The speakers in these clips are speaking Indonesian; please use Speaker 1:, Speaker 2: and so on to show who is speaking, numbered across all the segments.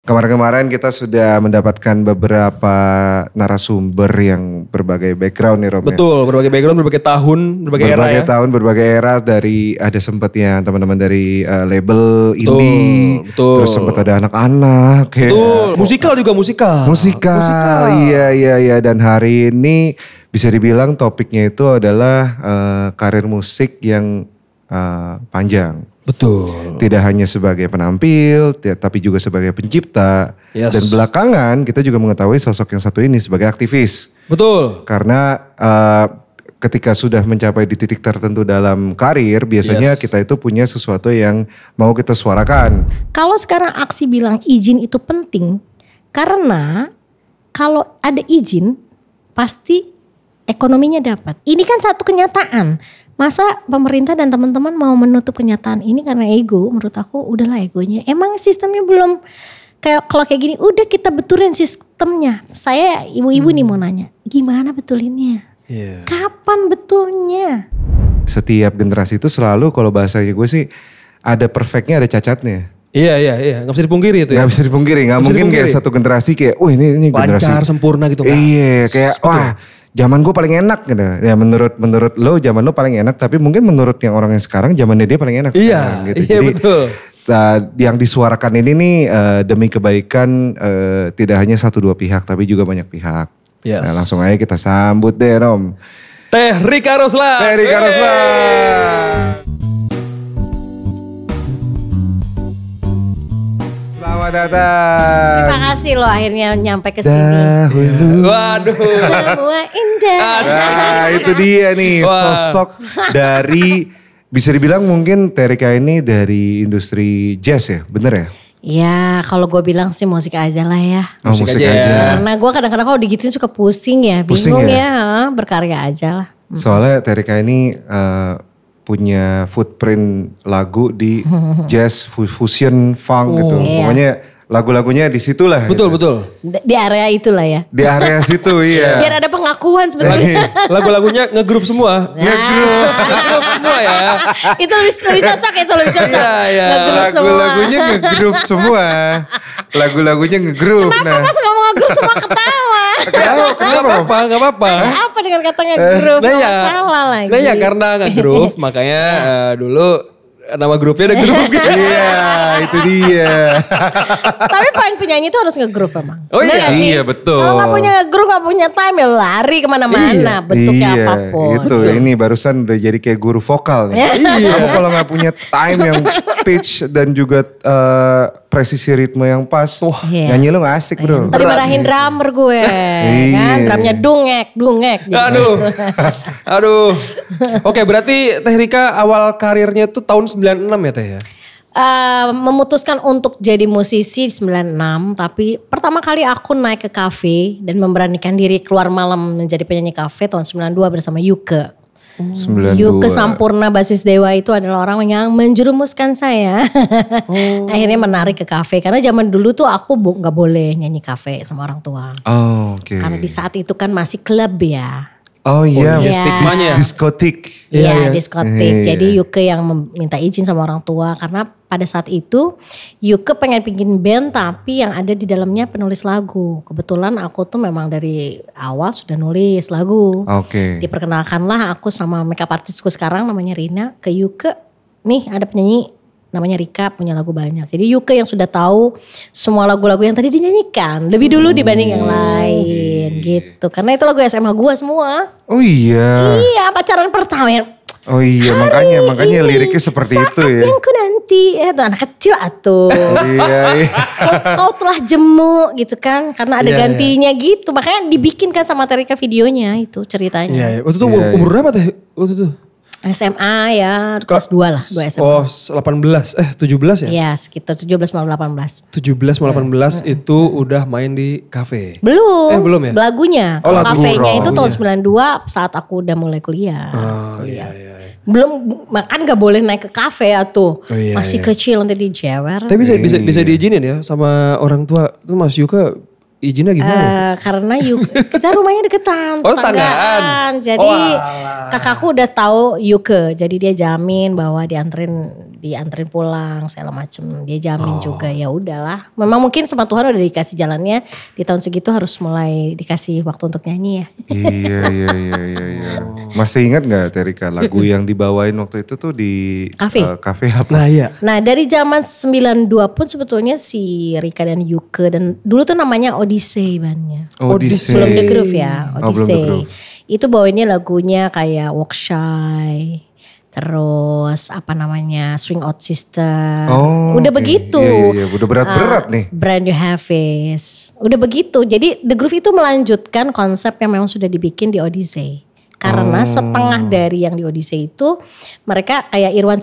Speaker 1: Kemarin-kemarin kita sudah mendapatkan beberapa narasumber yang berbagai background nih Rom.
Speaker 2: Betul, berbagai background, berbagai tahun, berbagai era ya.
Speaker 1: Berbagai tahun, berbagai era, dari ada sempatnya teman-teman dari label indie.
Speaker 2: Betul.
Speaker 1: Terus sempat ada anak-anak.
Speaker 2: Betul, musikal juga musikal.
Speaker 1: Musikal, iya. Dan hari ini bisa dibilang topiknya itu adalah karir musik yang panjang.
Speaker 2: Betul.
Speaker 1: Tidak hanya sebagai penampil, tapi juga sebagai pencipta.
Speaker 2: Yes.
Speaker 1: Dan belakangan kita juga mengetahui sosok yang satu ini sebagai aktivis.
Speaker 2: Betul.
Speaker 1: Karena ketika sudah mencapai di titik tertentu dalam karir, biasanya kita itu punya sesuatu yang mau kita suarakan.
Speaker 3: Kalau sekarang Aksi bilang izin itu penting, karena kalau ada izin pasti ekonominya dapat. Ini kan satu kenyataan. Masa pemerintah dan teman-teman mau menutup kenyataan ini karena ego? Menurut aku udahlah egonya. Emang sistemnya belum kalau kayak gini, udah kita betulin sistemnya. Saya ibu-ibu nih mau nanya, gimana betulinnya?
Speaker 2: Yeah.
Speaker 3: Kapan betulnya?
Speaker 1: Setiap generasi itu selalu, kalau bahasanya gue sih, ada perfectnya ada cacatnya.
Speaker 2: Iya. Gak bisa dipungkiri itu ya.
Speaker 1: Gak bisa dipungkiri, gak mungkin kayak satu generasi kayak, ini generasi.
Speaker 2: Lancar, sempurna gitu.
Speaker 1: Iya, kayak wah. Zaman gue paling enak gitu. Ya menurut lo zaman lo paling enak, tapi mungkin menurut yang orang yang sekarang zamannya dia paling enak.
Speaker 2: Iya,
Speaker 1: gitu.
Speaker 2: iya. Jadi, betul.
Speaker 1: Yang disuarakan ini nih demi kebaikan tidak hanya satu dua pihak tapi juga banyak pihak.
Speaker 2: Yes.
Speaker 1: Nah, langsung aja kita sambut deh Rom.
Speaker 2: Teh Rika Roslan.
Speaker 1: Teh Rika Roslan. Selamat datang.
Speaker 3: Terima kasih lo akhirnya nyampe ke sini.
Speaker 1: Dahulu.
Speaker 2: Waduh.
Speaker 3: Semua indah.
Speaker 1: Nah itu dia nih sosok dari, bisa dibilang mungkin Teh Rika ini dari industri jazz ya, bener ya?
Speaker 3: Ya kalau gue bilang sih musik aja lah ya.
Speaker 1: Oh musik aja.
Speaker 3: Karena gue kadang-kadang kalau digituin suka pusing ya.
Speaker 1: Pusing
Speaker 3: Bingung
Speaker 1: ya?
Speaker 3: Berkarya aja lah.
Speaker 1: Soalnya Teh Rika ini punya footprint lagu di jazz, fusion, funk gitu.
Speaker 3: Iya.
Speaker 1: Pokoknya lagu-lagunya di situ lah.
Speaker 2: Betul,
Speaker 1: gitu.
Speaker 2: betul.
Speaker 3: Di area itulah ya.
Speaker 1: Di area situ iya.
Speaker 3: Biar ada pengakuan sebenarnya.
Speaker 2: Lagu-lagunya ngegrup semua. Ngegrup semua ya.
Speaker 3: Itu lebih cocok, lebih cocok.
Speaker 2: Iya.
Speaker 1: Lagu-lagunya ngegrup semua. Lagunya ngegrup.
Speaker 3: Kenapa pas ngomong ngegrup semua ketawa?
Speaker 1: Kenapa?
Speaker 2: Gak apa-apa.
Speaker 3: Apa dengan kata ngegrup? Salah lagi.
Speaker 2: Nah ya karena ngegrup makanya dulu nama grupnya ada grup gitu.
Speaker 1: Iya itu dia.
Speaker 3: Tapi poin penyanyi itu harus nge-groove emang.
Speaker 2: Oh iya,
Speaker 3: Bener gak sih?
Speaker 1: iya betul.
Speaker 3: Kalau gak punya nge-groove, gak punya time ya lari kemana-mana. Bentuknya apapun.
Speaker 1: Itu ini barusan udah jadi kayak guru vokal nih. Kamu kalau gak punya time yang pitch dan juga presisi ritme yang pas, nyanyi lo gak asik bro.
Speaker 3: Tadi marahin drummer gue, kan drumnya dungek. Gitu.
Speaker 2: Aduh. Oke berarti Teh Rika awal karirnya tuh tahun 96 ya Teh ya?
Speaker 3: Memutuskan untuk jadi musisi 96, tapi pertama kali aku naik ke kafe dan memberanikan diri keluar malam menjadi penyanyi kafe tahun 92 bersama Yuke.
Speaker 1: 92.
Speaker 3: Yuke Sampurna basis Dewa itu adalah orang yang menjerumuskan saya. Akhirnya menarik ke kafe karena zaman dulu tuh aku nggak boleh nyanyi kafe sama orang tua.
Speaker 1: Oh, oke.
Speaker 3: Karena di saat itu kan masih klub ya.
Speaker 1: Oh iya,
Speaker 2: stigmanya.
Speaker 1: diskotik.
Speaker 3: Iya, diskotik. Jadi Yuke yang meminta izin sama orang tua karena pada saat itu Yuke pengen bikin band tapi yang ada di dalamnya penulis lagu. Kebetulan aku tuh memang dari awal sudah nulis lagu.
Speaker 1: Oke.
Speaker 3: Diperkenalkanlah aku sama makeup artisku sekarang namanya Rina ke Yuke. Nih ada penyanyi namanya Rika punya lagu banyak. Jadi Yuke yang sudah tahu semua lagu-lagu yang tadi dinyanyikan lebih dulu dibanding yang lain gitu. Karena itu lagu SMA gua semua.
Speaker 1: Oh iya.
Speaker 3: Iya pacaran pertama yang
Speaker 1: Oh iya makanya liriknya seperti itu ya.
Speaker 3: Saat yang ku nanti itu anak kecil atuh.
Speaker 1: Iya.
Speaker 3: Kau telah jemu gitu kan karena ada gantinya gitu. Makanya dibikin kan sama Teh Rika videonya itu ceritanya.
Speaker 2: Iya. Waktu itu umur berapa Teh? Waktu itu?
Speaker 3: SMA ya kelas 2 lah, 2 SMA.
Speaker 2: Oh 17 ya?
Speaker 3: Iya sekitar 17 mau 18.
Speaker 2: 17 mau 18 itu udah main di kafe.
Speaker 3: Belum.
Speaker 2: Belum ya?
Speaker 3: Lagunya.
Speaker 2: Oh,
Speaker 3: Kalau
Speaker 2: lagu.
Speaker 3: kafenya itu tahun 92 saat aku udah mulai kuliah.
Speaker 2: Oh iya.
Speaker 3: Belum makan gak boleh naik ke kafe tuh.
Speaker 2: Oh, iya,
Speaker 3: masih kecil nanti dijewer.
Speaker 2: Tapi bisa diizinin ya sama orang tua. Tuh Mas Yuka izinnya gimana?
Speaker 3: Karena kita rumahnya deketan,
Speaker 2: Oh,
Speaker 3: tetanggaan. Jadi kakakku udah tahu Yuke, jadi dia jamin bahwa dianterin dianterin pulang segala macem. Dia jamin juga, ya udahlah. Memang mungkin sama Tuhan udah dikasih jalannya, di tahun segitu harus mulai dikasih waktu untuk nyanyi ya.
Speaker 1: Iya. Masih ingat gak Terika lagu yang dibawain waktu itu tuh di kafe apa?
Speaker 2: Nah iya.
Speaker 3: Nah dari zaman 92 pun sebetulnya si Rika dan Yuke dan dulu tuh namanya Odyssey bandnya.
Speaker 1: Odyssey.
Speaker 3: Belum The Groove ya,
Speaker 1: Oh, belum The
Speaker 3: Odyssey.
Speaker 1: Groove.
Speaker 3: Itu bawainnya lagunya kayak Walk Shy, terus apa namanya Swing Out Sister. Udah
Speaker 1: oke.
Speaker 3: begitu.
Speaker 1: Iya, udah berat-berat nih.
Speaker 3: Brand New Harvest. Udah begitu. Jadi The Groove itu melanjutkan konsep yang memang sudah dibikin di Odyssey. Karena setengah dari yang di Odyssey itu mereka kayak Irwan,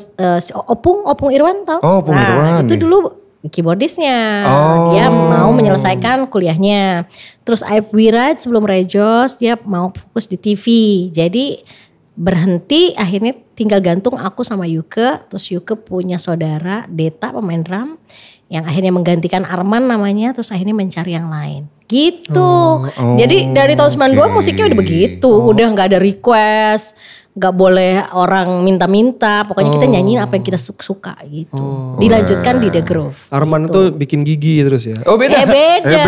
Speaker 3: Opung Irwan tau?
Speaker 1: Oh, Opung Irwan
Speaker 3: itu
Speaker 1: nih.
Speaker 3: dulu keyboardisnya.
Speaker 1: Oh.
Speaker 3: Dia mau menyelesaikan kuliahnya. Terus Aib Wiraj sebelum Rejos dia mau fokus di TV. Jadi berhenti akhirnya tinggal gantung aku sama Yuke. Terus Yuke punya saudara Deta pemain drum. Yang akhirnya menggantikan Arman namanya. Terus akhirnya mencari yang lain. Gitu. Jadi dari tahun 92 musiknya udah begitu. Udah gak ada request. Gak boleh orang minta-minta. Pokoknya kita nyanyiin apa yang kita suka gitu. Dilanjutkan di The Groove.
Speaker 2: Arman
Speaker 3: gitu.
Speaker 2: tuh bikin gigi terus ya. Oh beda.
Speaker 3: Beda.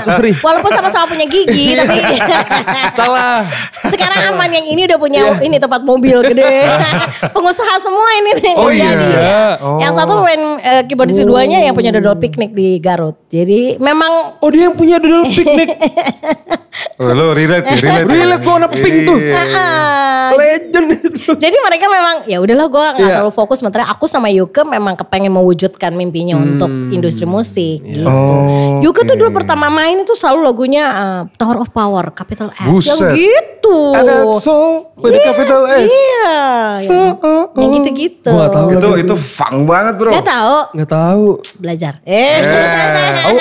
Speaker 2: Sorry.
Speaker 3: Walaupun sama-sama punya gigi tapi
Speaker 2: Salah.
Speaker 3: sekarang Arman yang ini udah punya ini tempat mobil gede. Pengusaha semua ini yang
Speaker 1: Oh,
Speaker 3: jadi.
Speaker 1: iya.
Speaker 3: Ya.
Speaker 1: Oh.
Speaker 3: Yang satu pemain keyboardis keduanya yang punya dodol piknik di Garut. Jadi memang
Speaker 2: Oh dia yang punya dodol piknik.
Speaker 1: Lo relate
Speaker 2: Relate gue anak pink tuh. Legend itu.
Speaker 3: jadi mereka memang ya udahlah gue nggak terlalu fokus. Sementara aku sama Yuke memang kepengen mewujudkan mimpinya untuk industri musik gitu. Yuke tuh dulu pertama main itu selalu lagunya Tower of Power, Capital S. Yang
Speaker 1: Buset.
Speaker 3: gitu.
Speaker 1: Ada so with the capital S.
Speaker 3: Iya.
Speaker 1: So,
Speaker 3: yang gitu-gitu.
Speaker 2: Gua nggak tahu.
Speaker 1: Itu funk banget bro.
Speaker 3: Gak tahu.
Speaker 2: Gak tahu.
Speaker 3: Belajar.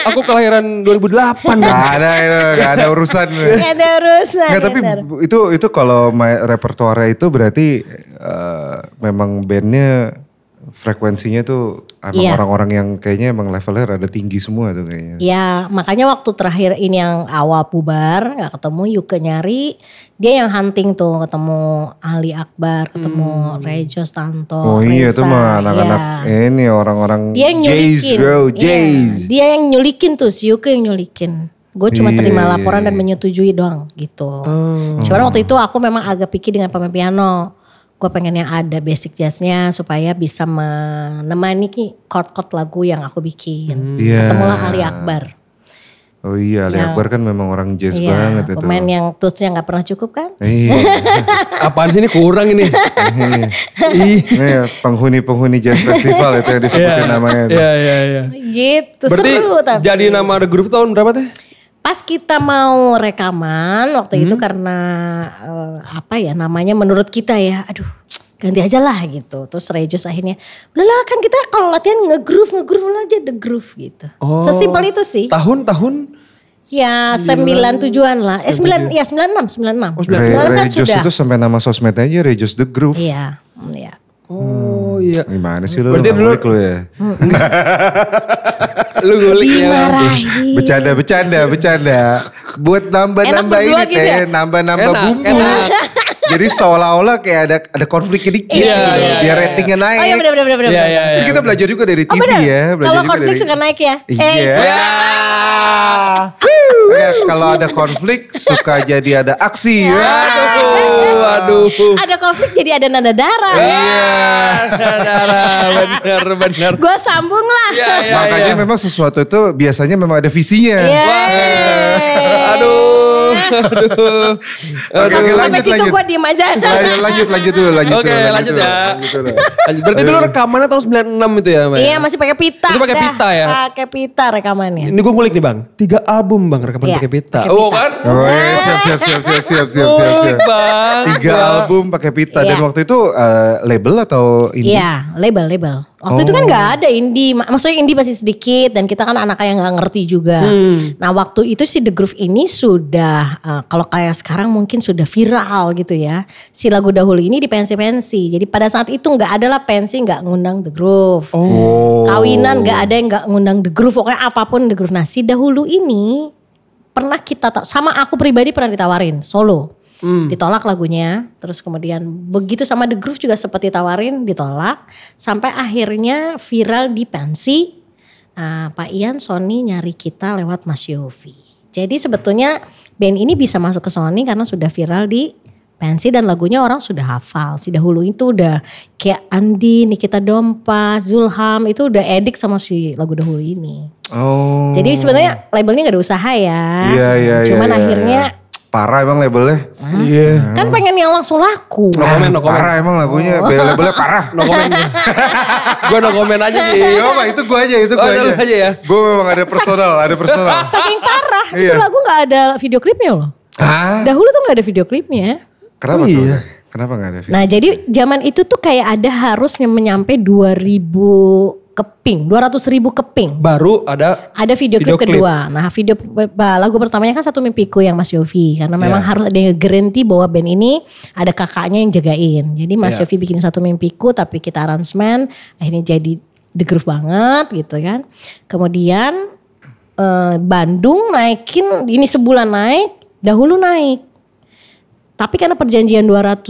Speaker 2: Aku kelahiran 2008.
Speaker 1: Gak ada urusan.
Speaker 3: Gak ada urusan.
Speaker 1: Nggak, tapi
Speaker 3: bener.
Speaker 1: itu kalau repertoire itu berarti memang bandnya frekuensinya tuh emang
Speaker 3: Iya.
Speaker 1: orang-orang yang kayaknya emang levelnya rada tinggi semua tuh kayaknya.
Speaker 3: Ya makanya waktu terakhir ini yang awal bubar gak ketemu Yuke nyari. Dia yang hunting tuh ketemu Ali Akbar, ketemu Rejos Tanto,
Speaker 1: Oh iya
Speaker 3: Reza,
Speaker 1: itu mah anak-anak
Speaker 3: ya.
Speaker 1: ini orang-orang
Speaker 3: Dia yang
Speaker 1: Jays
Speaker 3: nyulikin.
Speaker 1: bro,
Speaker 3: Iya,
Speaker 1: Jays.
Speaker 3: dia yang nyulikin tuh si Yuke yang nyulikin. Gue cuma
Speaker 1: Iya,
Speaker 3: terima
Speaker 1: iya,
Speaker 3: laporan dan
Speaker 1: iya.
Speaker 3: menyetujui doang gitu. Cuman waktu itu aku memang agak pikir dengan pemain piano. Gue pengen yang ada basic jazznya supaya bisa menemani chord-chord lagu yang aku bikin.
Speaker 1: Iya.
Speaker 3: Ketemulah Ali Akbar.
Speaker 1: Oh iya Ali
Speaker 3: Yang-
Speaker 1: Akbar kan memang orang jazz
Speaker 3: Iya,
Speaker 1: banget itu.
Speaker 3: pemain yang touch-nya gak pernah cukup kan?
Speaker 1: Iya.
Speaker 2: Apaan sih ini kurang ini?
Speaker 1: Iya, penghuni jazz festival itu yang disebutin namanya. itu.
Speaker 2: Iya.
Speaker 3: Gitu,
Speaker 2: Berarti
Speaker 3: seru tapi.
Speaker 2: jadi nama The Groove tahun berapa teh?
Speaker 3: Pas kita mau rekaman waktu itu karena apa ya namanya menurut kita ya, aduh ganti aja lah gitu. Terus Rejos akhirnya, udahlah kan kita kalau latihan nge-groove aja The Groove gitu. Sesimpel itu sih.
Speaker 2: Tahun?
Speaker 3: Ya 97-an lah. 96.
Speaker 2: Oh,
Speaker 3: 96 kan
Speaker 1: Rejos
Speaker 3: sudah.
Speaker 1: itu sampai nama sosmed aja Rejos The Groove.
Speaker 3: Iya.
Speaker 2: Oh iya.
Speaker 1: Gimana sih lu?
Speaker 2: Berarti
Speaker 1: Nggak
Speaker 2: dulu-
Speaker 1: ngulik lu ya?
Speaker 2: Lu ngulik ya.
Speaker 3: Dimarahin.
Speaker 1: Bercanda. Buat nambah-nambah
Speaker 3: Enak
Speaker 1: ini
Speaker 3: berdua gitu ya?
Speaker 1: nambah-nambah
Speaker 2: Enak,
Speaker 1: bumbu.
Speaker 2: enak.
Speaker 1: Jadi seolah-olah kayak ada konflik sedikit
Speaker 2: Iya,
Speaker 1: gitu.
Speaker 2: iya,
Speaker 1: Biar
Speaker 2: iya.
Speaker 1: ratingnya naik.
Speaker 3: Oh iya benar.
Speaker 2: Iya.
Speaker 1: Jadi kita belajar juga dari TV
Speaker 3: benar.
Speaker 1: ya. Belajar
Speaker 3: Kalau
Speaker 1: juga
Speaker 3: konflik
Speaker 1: dari-
Speaker 3: suka naik ya.
Speaker 1: Iya. Kalau ada konflik suka jadi ada aksi.
Speaker 2: Waduh.
Speaker 3: Ada konflik jadi ada nada darah.
Speaker 2: Benar.
Speaker 3: Gue sambung lah.
Speaker 2: Iya.
Speaker 1: Makanya memang sesuatu itu biasanya memang ada visinya.
Speaker 3: Yeay.
Speaker 2: Aduh.
Speaker 1: Oke,
Speaker 3: Sampai situ gue diem aja.
Speaker 1: Lanjut dulu.
Speaker 2: Oke, lanjut ya. Lanjut. Berarti dulu rekamannya tahun 96 itu ya, Mbak?
Speaker 3: Iya masih pakai pita.
Speaker 2: Itu pakai
Speaker 3: dah.
Speaker 2: pita ya?
Speaker 3: Pakai pita rekamannya.
Speaker 2: Ini gue ngulik nih Bang. 3 album Bang rekaman
Speaker 3: Iya,
Speaker 2: pakai pita.
Speaker 3: pakai
Speaker 2: Oh
Speaker 3: pita.
Speaker 2: kan?
Speaker 1: Oh siap.
Speaker 2: Ngulik Bang.
Speaker 1: 3 album pakai pita dan
Speaker 3: Iya.
Speaker 1: waktu itu label atau indie?
Speaker 3: Iya, label. Waktu itu kan nggak ada indie, maksudnya indie masih sedikit dan kita kan anak yang nggak ngerti juga. Nah waktu itu si The Groove ini sudah kalau kayak sekarang mungkin sudah viral gitu ya. Si lagu dahulu ini di pensi-pensi. Jadi pada saat itu nggak ada lah pensi nggak ngundang The Groove.
Speaker 1: Oh.
Speaker 3: Kawinan nggak ada yang nggak ngundang The Groove. Pokoknya apapun The Groove. Nah si dahulu ini pernah kita sama aku pribadi pernah ditawarin solo. Ditolak lagunya. Terus kemudian begitu sama The Groove juga seperti tawarin, ditolak. Sampai akhirnya viral di pensi. Pak Ian, Sony nyari kita lewat Mas Yofi. Jadi sebetulnya band ini bisa masuk ke Sony karena sudah viral di pensi dan lagunya orang sudah hafal. Si dahulu itu udah kayak Andi, Nikita Dompa, Zulham itu udah edik sama si lagu dahulu ini.
Speaker 1: Oh.
Speaker 3: Jadi sebenarnya labelnya gak ada usaha ya.
Speaker 1: Iya.
Speaker 3: Cuman akhirnya
Speaker 1: parah emang labelnya.
Speaker 2: Iya.
Speaker 3: kan pengen yang langsung laku.
Speaker 2: No comment.
Speaker 1: Parah emang lagunya, labelnya parah.
Speaker 2: No comment. Gue no comment aja Ji.
Speaker 1: Gak apa, itu gue aja.
Speaker 2: Itu aja ya.
Speaker 1: Gue memang ada personal.
Speaker 3: Saking parah, itu
Speaker 1: Iya.
Speaker 3: lagu gak ada video klipnya loh.
Speaker 1: Hah?
Speaker 3: Dahulu tuh gak ada video klipnya.
Speaker 1: Kenapa tuh?
Speaker 2: iya.
Speaker 1: Kenapa gak ada video?
Speaker 3: Nah jadi zaman itu tuh kayak ada harusnya menyampe 2.000 keping, 200.000 keping.
Speaker 2: Baru ada
Speaker 3: Ada video klip kedua. Nah lagu pertamanya kan Satu Mimpiku yang Mas Yofi. Karena memang harus ada yang garanti bahwa band ini ada kakaknya yang jagain. Jadi Mas Yofi bikin Satu Mimpiku tapi kita aransemen. Akhirnya jadi The Groove banget gitu kan. Kemudian Bandung naikin, ini sebulan naik, dahulu naik. Tapi karena perjanjian 200.000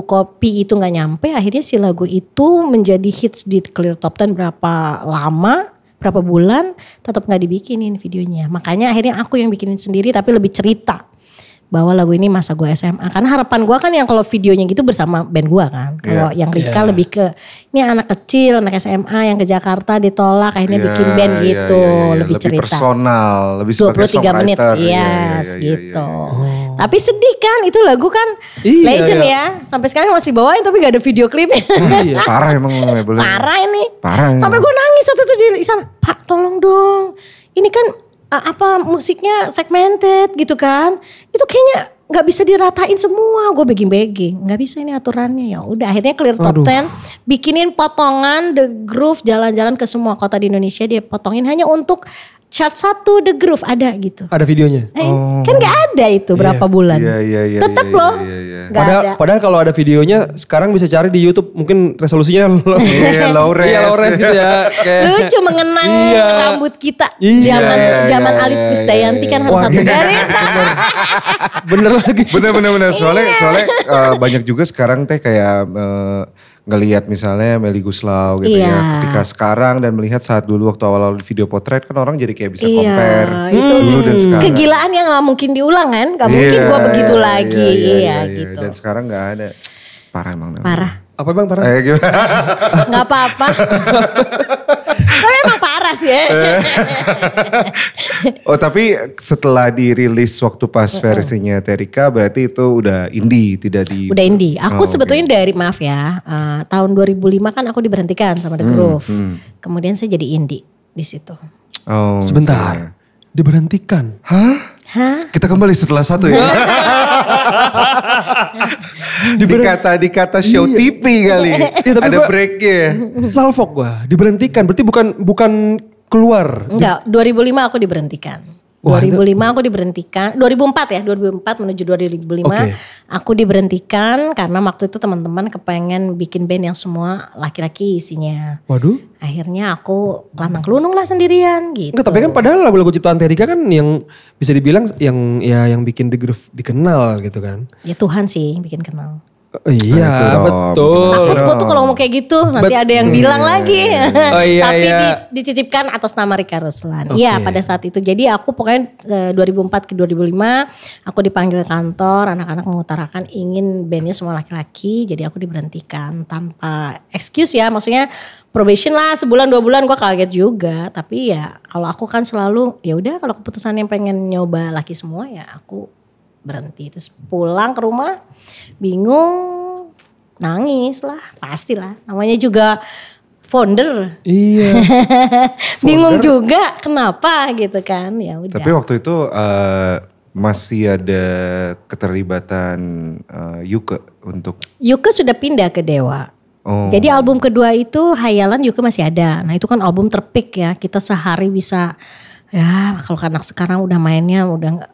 Speaker 3: kopi itu gak nyampe, akhirnya si lagu itu menjadi hits di clear top 10 berapa lama, berapa bulan, tetap gak dibikinin videonya. Makanya akhirnya aku yang bikinin sendiri tapi lebih cerita. Bahwa lagu ini masa gue SMA. Karena harapan gue kan yang kalau videonya gitu bersama band gue kan. Kalau yang Rika lebih ke, ini anak kecil, anak SMA yang ke Jakarta ditolak akhirnya bikin band gitu. Lebih cerita.
Speaker 1: Lebih personal, lebih sebagai
Speaker 3: 23 menit,
Speaker 1: songwriter.
Speaker 3: yes gitu. Tapi sedih kan, itu lagu kan legend ya. Sampai sekarang masih bawain tapi gak ada video klipnya.
Speaker 1: Parah emang labelnya.
Speaker 3: Parah ini.
Speaker 1: Parah.
Speaker 3: Sampai gue nangis waktu itu di sana. Pak tolong dong. Ini kan musiknya segmented gitu kan. Itu kayaknya gak bisa diratain semua. Gue begging-begging. Gak bisa ini aturannya. Ya udah akhirnya clear top 10. Bikinin potongan The Groove jalan-jalan ke semua kota di Indonesia. Dia potongin hanya untuk chart 1 The Groove ada gitu.
Speaker 2: Ada videonya.
Speaker 3: Kan gak ada itu berapa bulan.
Speaker 1: Iya.
Speaker 3: Tetep loh. Gak ada.
Speaker 2: Padahal kalau ada videonya sekarang bisa cari di YouTube, mungkin resolusinya low res gitu ya. Kayak,
Speaker 3: lucu mengenang rambut kita. Zaman Alis Krisdayanti kan harus satu garis.
Speaker 2: Bener lagi.
Speaker 1: Bener. Soalnya banyak juga sekarang teh kayak ngelihat misalnya Melly Guslau gitu ya. Ketika sekarang dan melihat saat dulu waktu awal-awal video potret kan orang jadi kayak bisa compare dulu dan sekarang.
Speaker 3: Kegilaan yang gak mungkin diulang kan. Gak mungkin gue begitu lagi. Iya gitu.
Speaker 1: Dan sekarang gak ada. Parah emang.
Speaker 3: Parah.
Speaker 2: Apa bang parah?
Speaker 3: Gak apa-apa. Tapi emang parah sih ya.
Speaker 1: Oh tapi setelah dirilis waktu pas versinya Terika berarti itu udah indie, tidak di...
Speaker 3: Udah indie. Aku sebetulnya dari maaf ya, tahun 2005 kan aku diberhentikan sama The Groove. Kemudian saya jadi indie di situ.
Speaker 1: Oh,
Speaker 2: sebentar, diberhentikan.
Speaker 1: Hah? Kita kembali setelah satu ya. Dikata show TV kali. Ada breaknya.
Speaker 2: Salfok gua, diberhentikan. Berarti bukan keluar.
Speaker 3: Enggak, 2005 aku diberhentikan. 2005 aku diberhentikan, 2004 menuju 2005 aku diberhentikan karena waktu itu teman-teman kepengen bikin band yang semua laki-laki isinya.
Speaker 2: Waduh.
Speaker 3: Akhirnya aku kelanang kelunung lah sendirian gitu.
Speaker 2: Enggak, tapi kan padahal lagu-lagu ciptaan Terika kan yang bisa dibilang yang bikin The Groove dikenal gitu kan.
Speaker 3: Ya Tuhan sih yang bikin kenal.
Speaker 2: Iya betul.
Speaker 3: Takut gue tuh kalau ngomong kayak gitu nanti ada yang bilang lagi. Tapi dititipkan atas nama Rika Ruslan. Iya pada saat itu. Jadi aku pokoknya 2004 ke 2005 aku dipanggil kantor. Anak-anak mengutarakan ingin bandnya semua laki-laki. Jadi aku diberhentikan tanpa excuse ya. Maksudnya probation lah sebulan 2 bulan gue kaget juga. Tapi ya kalau aku kan selalu ya udah kalau keputusan yang pengen nyoba laki semua ya aku berhenti. Terus pulang ke rumah bingung, nangis lah, pastilah. Namanya juga founder.
Speaker 2: Iya.
Speaker 3: Bingung juga kenapa gitu kan. Ya udah.
Speaker 1: Tapi waktu itu masih ada keterlibatan Yuke untuk...
Speaker 3: Yuke sudah pindah ke Dewa. Jadi album kedua itu Hayalan Yuke masih ada. Nah itu kan album terpik ya. Kita sehari bisa, ya kalau anak sekarang udah mainnya udah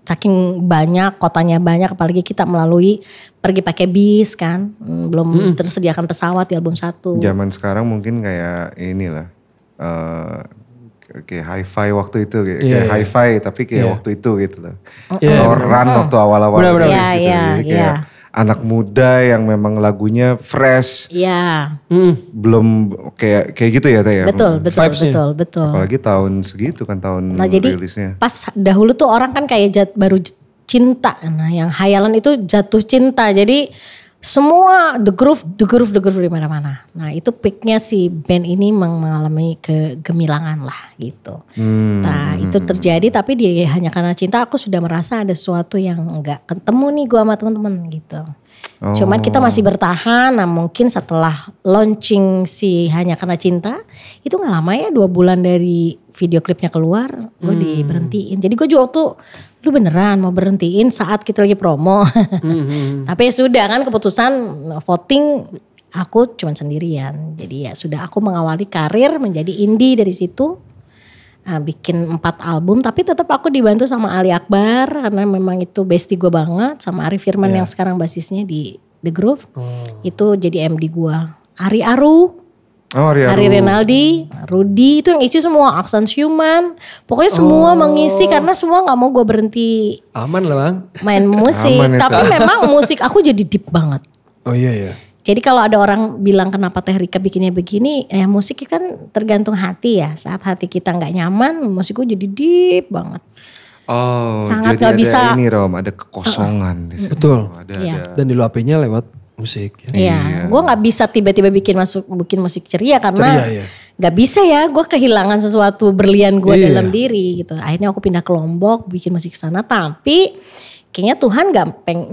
Speaker 3: saking banyak, kotanya banyak, apalagi kita melalui pergi pakai bis kan, belum tersediakan pesawat di album 1.
Speaker 1: Zaman sekarang mungkin kayak inilah, kayak hi-fi waktu itu kayak hi-fi tapi kayak waktu itu gitu loh.
Speaker 2: Iya.
Speaker 1: Atau Run waktu awal-awal
Speaker 2: Benar-benar.
Speaker 1: rilis
Speaker 3: Iya,
Speaker 1: gitu.
Speaker 3: iya,
Speaker 1: Jadi kayak anak muda yang memang lagunya fresh.
Speaker 3: Iya.
Speaker 1: Belum kayak gitu ya Teh ya.
Speaker 3: Betul.
Speaker 1: Apalagi tahun segitu kan tahun
Speaker 3: Nah jadi
Speaker 1: rilisnya.
Speaker 3: pas dahulu tuh orang kan kayak baru cinta. Nah yang hayalan itu jatuh cinta. Jadi semua the groove di mana-mana. Nah itu peaknya si band ini mengalami kegemilangan lah gitu. Nah itu terjadi tapi hanya karena cinta aku sudah merasa ada sesuatu yang nggak ketemu nih gue sama teman-teman gitu. Cuman kita masih bertahan. Nah mungkin setelah launching si Hanya Karena Cinta itu nggak lama ya 2 bulan dari video klipnya keluar gue diberhentiin. Jadi gue juga waktu lu beneran mau berhentiin saat kita lagi promo. Tapi ya sudah kan keputusan voting aku cuman sendirian. Jadi ya sudah aku mengawali karir menjadi indie dari situ. Bikin 4 album tapi tetap aku dibantu sama Ali Akbar karena memang itu bestie gue banget. Sama Ari Firman yang sekarang basisnya di The Groove. Itu jadi MD gue. Ari Aru. Ari Renaldi, Rudy itu yang isi semua, Aksan Syuman. Pokoknya semua mengisi karena semua gak mau gue berhenti.
Speaker 2: Aman lah Bang.
Speaker 3: Main musik. Tapi memang musik aku jadi deep banget.
Speaker 2: Oh iya.
Speaker 3: Jadi kalau ada orang bilang kenapa Teh Rika bikinnya begini, ya musik kan tergantung hati ya. Saat hati kita gak nyaman, musikku jadi deep banget.
Speaker 1: Oh,
Speaker 3: sangat
Speaker 1: jadi
Speaker 3: gak bisa.
Speaker 1: Ini Rom, ada kekosongan di situ.
Speaker 2: Betul.
Speaker 1: Ada.
Speaker 2: Dan diluapinya lewat musik.
Speaker 3: Iya, gue nggak bisa tiba-tiba bikin musik ceria karena nggak bisa ya. Gue kehilangan sesuatu berlian gue dalam diri gitu. Akhirnya aku pindah ke Lombok bikin musik sana. Tapi kayaknya Tuhan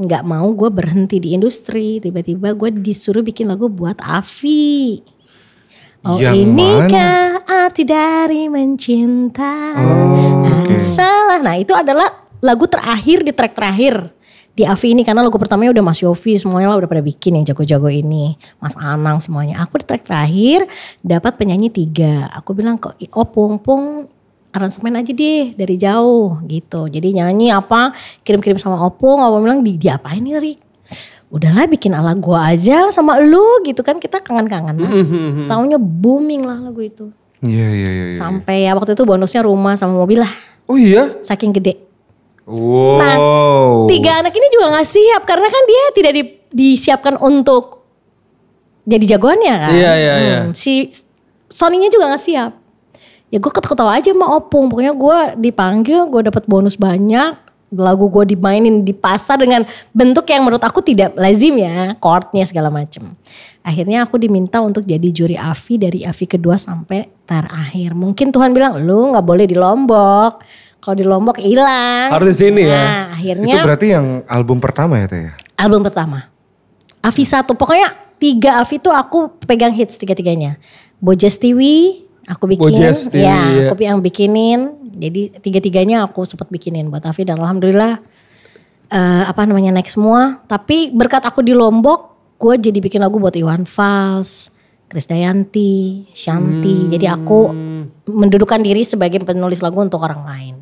Speaker 3: nggak mau gue berhenti di industri. Tiba-tiba gue disuruh bikin lagu buat Afi. Oh
Speaker 1: yang
Speaker 3: inikah arti dari mencinta? Salah. Nah itu adalah lagu terakhir di track terakhir. Di Afi ini karena lagu pertamanya udah Mas Yofi semuanya lah udah pada bikin yang jago-jago ini. Mas Anang semuanya. Aku di track terakhir dapat penyanyi 3. Aku bilang ke Opung aransemen aja deh dari jauh gitu. Jadi nyanyi apa kirim-kirim sama Opung bilang diapain nih Rik? Udahlah bikin ala gua aja lah sama lu gitu kan kita kangen-kangen. Taunya booming lah lagu itu.
Speaker 1: Iya.
Speaker 3: Sampai ya waktu itu bonusnya rumah sama mobil lah.
Speaker 2: Oh iya?
Speaker 3: Saking gede.
Speaker 1: Wow.
Speaker 3: Nah 3 anak ini juga gak siap karena kan dia tidak disiapkan untuk jadi jagoannya kan.
Speaker 2: Iya.
Speaker 3: Si Sony-nya juga gak siap. Ya gue ketawa aja sama Opung. Pokoknya gue dipanggil, gue dapat bonus banyak. Lagu gue dimainin di pasar dengan bentuk yang menurut aku tidak lazim ya. Chordnya segala macem. Akhirnya aku diminta untuk jadi juri Afi dari Afi kedua sampai terakhir. Mungkin Tuhan bilang lu gak boleh di Lombok. Kalau di Lombok hilang.
Speaker 2: Harus di sini ya.
Speaker 3: Nah, akhirnya.
Speaker 1: Itu berarti yang album pertama ya Teh ya?
Speaker 3: Album pertama. Afi 1. Pokoknya 3 Afi tuh aku pegang hits 3-3-nya. Bojestiwi aku bikin. Aku yang bikinin. Jadi 3-3-nya aku sempat bikinin buat Afi. Dan alhamdulillah naik semua. Tapi berkat aku di Lombok. Gue jadi bikin lagu buat Iwan Fals. Krisdayanti, Shanti. Jadi aku mendudukan diri sebagai penulis lagu untuk orang lain.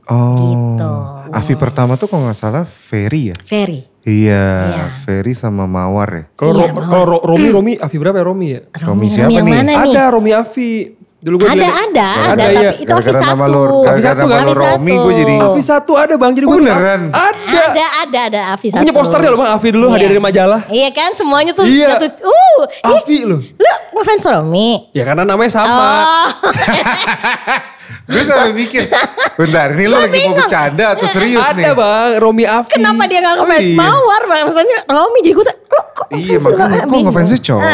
Speaker 1: Oh,
Speaker 3: gitu.
Speaker 1: Afi pertama tuh kalau gak salah Ferry ya?
Speaker 3: Ferry.
Speaker 1: Iya, Ferry sama Mawar ya.
Speaker 2: Kalau Romi Afi berapa ya Romi ya?
Speaker 1: Romi siapa
Speaker 3: yang
Speaker 1: nih?
Speaker 3: mana nih?
Speaker 2: Ada Romi Afi. Dulu gue
Speaker 3: ada,
Speaker 2: iya.
Speaker 3: tapi itu Afi 1.
Speaker 1: Afi 1 kan? Romi gue jadi.
Speaker 2: Afi 1 ada Bang, jadi gue
Speaker 1: beneran?
Speaker 3: Ada Afi 1.
Speaker 2: Punya posternya loh Bang, Afi dulu hadiah dari majalah.
Speaker 3: Iya kan semuanya tuh
Speaker 1: Iya.
Speaker 2: Afi loh.
Speaker 3: Lu ngefans Romi?
Speaker 2: Ya karena namanya sama.
Speaker 1: Gue sampai mikir, bentar ini lo lagi mau bercanda atau serius nih?
Speaker 2: Ada Bang, Romi Afi.
Speaker 3: Kenapa dia gak ngefans Mawar Bang? Maksudnya Romi jadi gue lo kok
Speaker 1: Iya makanya kok ngefansnya cowok?